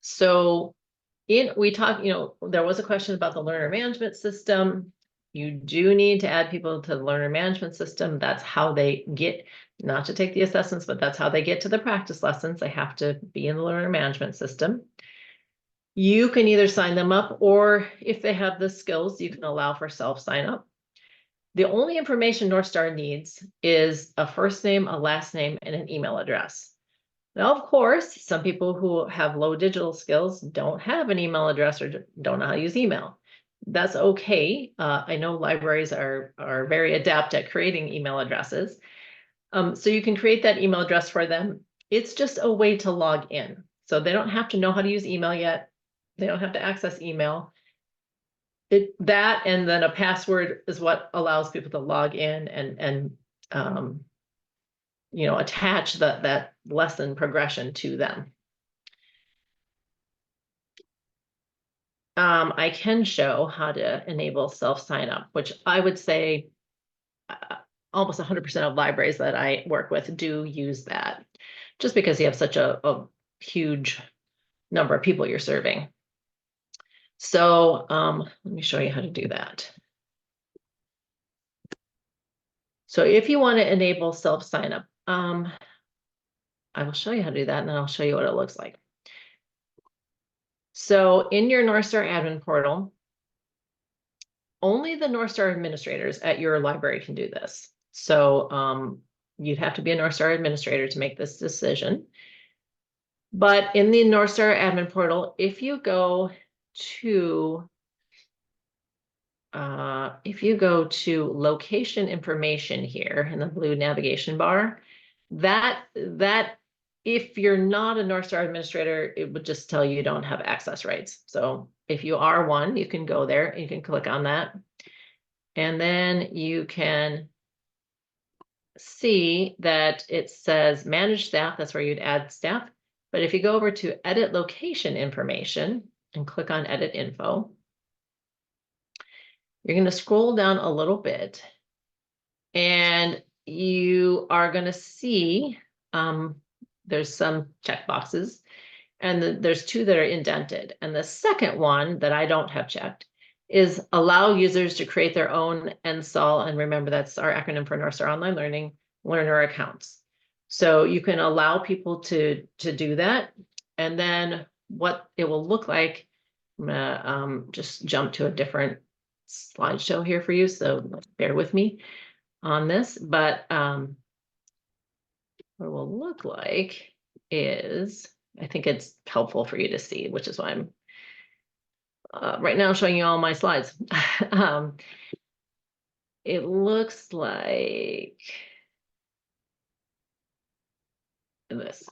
So we talked, there was a question about the learner management system. You do need to add people to the learner management system. That's how they get, not to take the assessments, but that's how they get to the practice lessons. They have to be in the learner management system. You can either sign them up, or if they have the skills, you can allow for self-sign up. The only information Northstar needs is a first name, a last name, and an email address. Now, of course, some people who have low digital skills don't have an email address or don't know how to use email. That's okay. I know libraries are very adept at creating email addresses. So you can create that email address for them. It's just a way to log in. So they don't have to know how to use email yet. They don't have to access email. That and then a password is what allows people to log in and attach that lesson progression to them. I can show how to enable self sign up, which I would say almost 100% of libraries that I work with do use that, just because you have such a huge number of people you're serving. So let me show you how to do that. So if you want to enable self sign up, I will show you how to do that, and then I'll show you what it looks like. So in your Northstar admin portal, only the Northstar administrators at your library can do this. So you'd have to be a Northstar administrator to make this decision. But in the Northstar admin portal, if you go to location information here in the blue navigation bar, that if you're not a Northstar administrator, it would just tell you don't have access rights. So if you are one, you can go there, you can click on that, and then you can see that it says manage staff. That's where you'd add staff. But if you go over to edit location information and click on edit info, you're going to scroll down a little bit, and you are going to see there's some checkboxes, and there's two that are indented. And the second one that I don't have checked is allow users to create their own NSOL, and remember that's our acronym for Northstar Online Learning, learner accounts. So you can allow people to do that, and then what it will look like, I'm gonna just jump to a different slideshow here for you, so bear with me on this. But what it will look like is, I think it's helpful for you to see, which is why I'm right now showing you all my slides. It looks like this.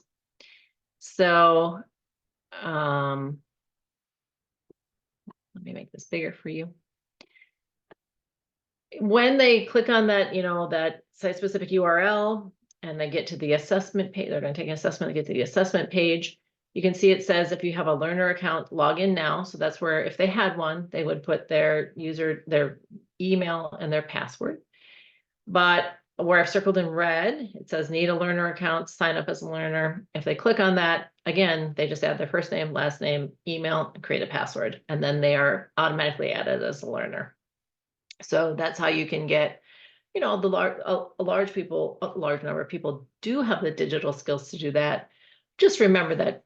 So let me make this bigger for you. When they click on that, that site-specific URL, and they get to the assessment page, they're going to take an assessment, they get to the assessment page. You can see it says if you have a learner account, log in now. So that's where, if they had one, they would put their their email and their password. But where I've circled in red, it says need a learner account, sign up as a learner. If they click on that, again, they just add their first name, last name, email, and create a password, and then they are automatically added as a learner. So that's how you can get, a large number of people do have the digital skills to do that. Just remember that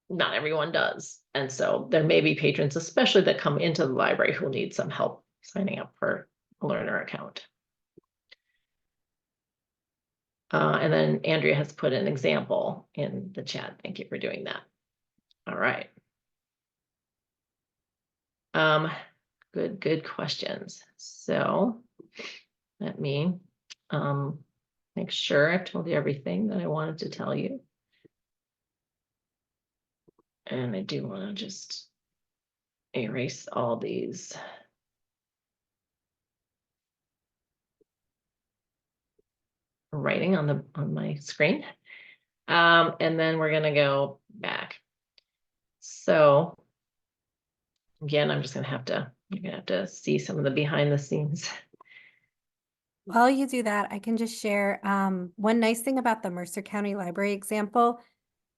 not everyone does. And so there may be patrons, especially that come into the library, who need some help signing up for a learner account. And then Andrea has put an example in the chat. Thank you for doing that. All right. Good questions. So let me make sure I've told you everything that I wanted to tell you. And I do want to just erase all these. Writing on my screen. And then we're going to go back. So again, I'm just going to have to, you're going to have to see some of the behind the scenes. While you do that, I can just share one nice thing about the Mercer County Library example.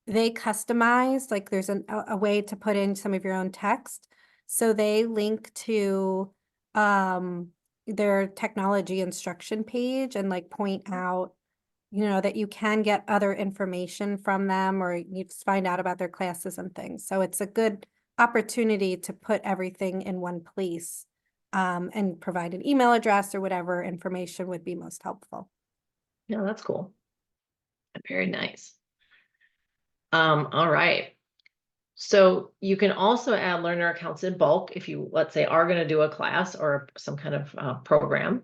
They customize, like there's a way to put in some of your own text. So they link to their technology instruction page and like point out, that you can get other information from them, or you just find out about their classes and things. So it's a good opportunity to put everything in one place and provide an email address or whatever information would be most helpful. Yeah, that's cool. Very nice. All right. So you can also add learner accounts in bulk if you, let's say, are going to do a class or some kind of program.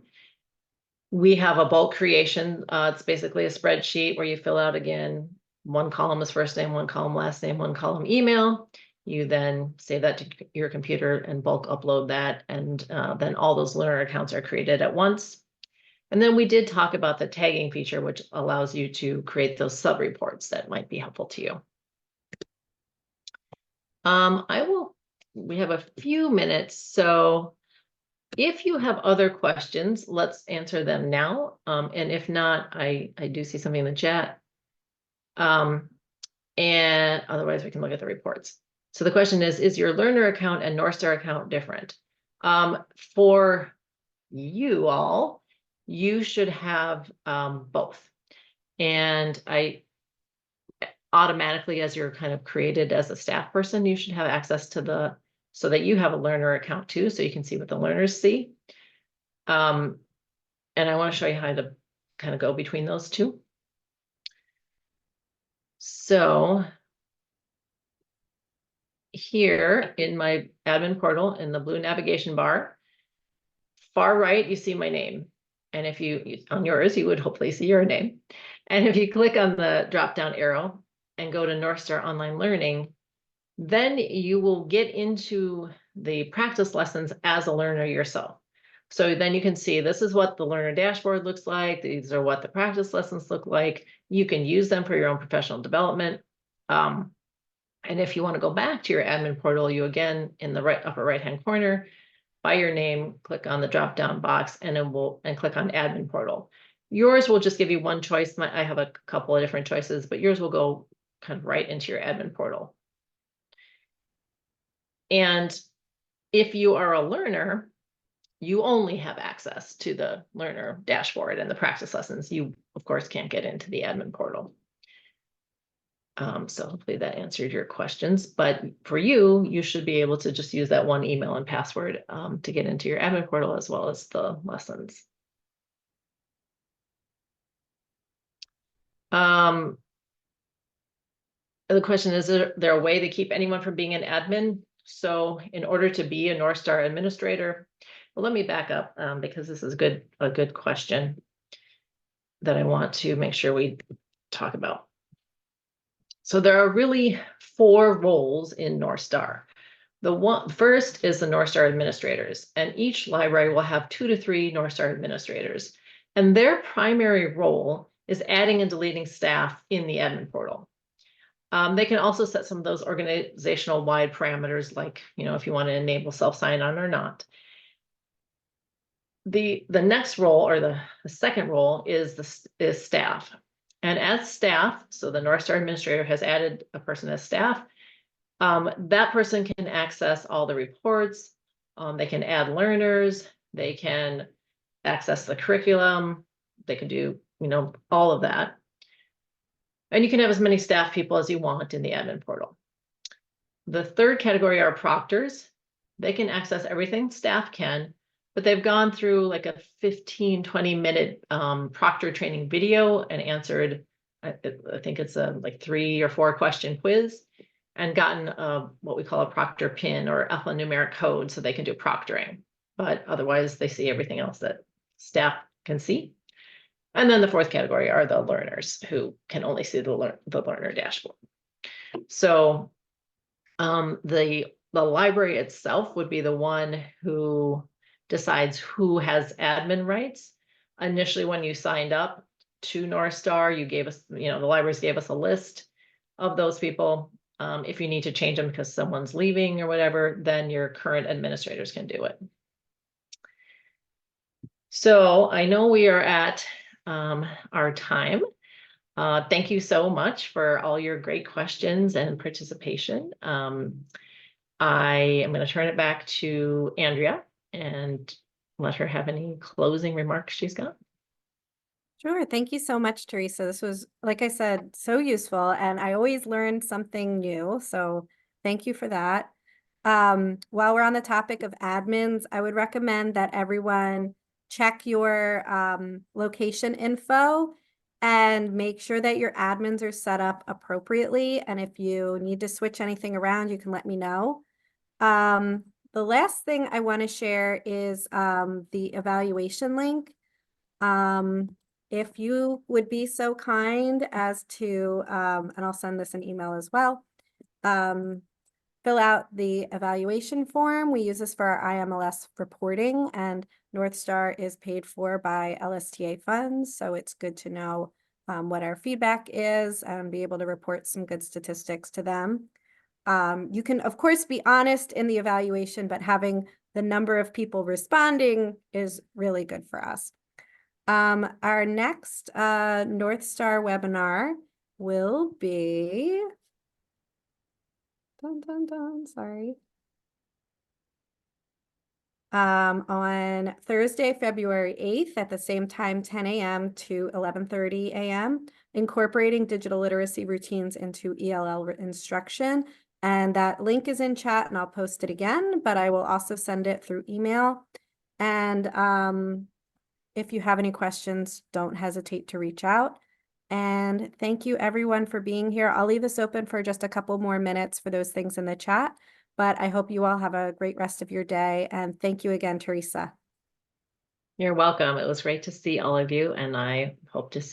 We have a bulk creation. It's basically a spreadsheet where you fill out again, one column is first name, one column last name, one column email. You then save that to your computer and bulk upload that. And then all those learner accounts are created at once. And then we did talk about the tagging feature, which allows you to create those sub-reports that might be helpful to you. We have a few minutes, so if you have other questions, let's answer them now. And if not, I do see something in the chat. And otherwise we can look at the reports. So the question is your learner account and Northstar account different? For you all, you should have both. And automatically, as you're kind of created as a staff person, you should have access to so that you have a learner account too, so you can see what the learners see. And I want to show you how to kind of go between those two. So here in my admin portal, in the blue navigation bar, far right, you see my name. And if on yours, you would hopefully see your name. And if you click on the drop-down arrow and go to Northstar Online Learning, then you will get into the practice lessons as a learner yourself. So then you can see this is what the learner dashboard looks like. These are what the practice lessons look like. You can use them for your own professional development. And if you want to go back to your admin portal, you again, in the upper right-hand corner, by your name, click on the drop-down box and click on admin portal. Yours will just give you one choice. I have a couple of different choices, but yours will go kind of right into your admin portal. And if you are a learner, you only have access to the learner dashboard and the practice lessons. You, of course, can't get into the admin portal. So hopefully that answered your questions. But for you, you should be able to just use that one email and password to get into your admin portal as well as the lessons. The question is there a way to keep anyone from being an admin? So in order to be a Northstar administrator, well, let me back up because this is a good question that I want to make sure we talk about. So there are really 4 roles in Northstar. The first is the Northstar administrators, and each library will have 2 to 3 Northstar administrators. And their primary role is adding and deleting staff in the admin portal. They can also set some of those organizational wide parameters, like, if you want to enable self sign-on or not. The next role, or the second role, is staff. And as staff, so the Northstar administrator has added a person as staff. That person can access all the reports. They can add learners. They can access the curriculum. They can do, all of that. And you can have as many staff people as you want in the admin portal. The third category are proctors. They can access everything staff can, but they've gone through like a 15-20 minute proctor training video and answered, I think it's a like 3 or 4 question quiz, and gotten what we call a proctor pin or alphanumeric code so they can do proctoring. But otherwise, they see everything else that staff can see. And then the fourth category are the learners who can only see the learner dashboard. So the library itself would be the one who decides who has admin rights. Initially, when you signed up to Northstar, you gave us, the libraries gave us a list of those people. If you need to change them because someone's leaving or whatever, then your current administrators can do it. So I know we are at our time. Thank you so much for all your great questions and participation. I am going to turn it back to Andrea and let her have any closing remarks she's got. Sure. Thank you so much, Teresa. This was, like I said, so useful, and I always learn something new. So thank you for that. While we're on the topic of admins, I would recommend that everyone check your location info and make sure that your admins are set up appropriately. And if you need to switch anything around, you can let me know. The last thing I want to share is the evaluation link. If you would be so kind as to, and I'll send this an email as well, fill out the evaluation form. We use this for our IMLS reporting, and Northstar is paid for by LSTA funds, so it's good to know what our feedback is and be able to report some good statistics to them. You can, of course, be honest in the evaluation, but having the number of people responding is really good for us. Our next Northstar webinar will be, sorry. On Thursday, February 8th at the same time, 10 a.m. to 11:30 a.m., incorporating digital literacy routines into ELL instruction. And that link is in chat and I'll post it again, but I will also send it through email. And if you have any questions, don't hesitate to reach out. And thank you everyone for being here. I'll leave this open for just a couple more minutes for those things in the chat, but I hope you all have a great rest of your day. And thank you again, Teresa. You're welcome. It was great to see all of you, and I hope to see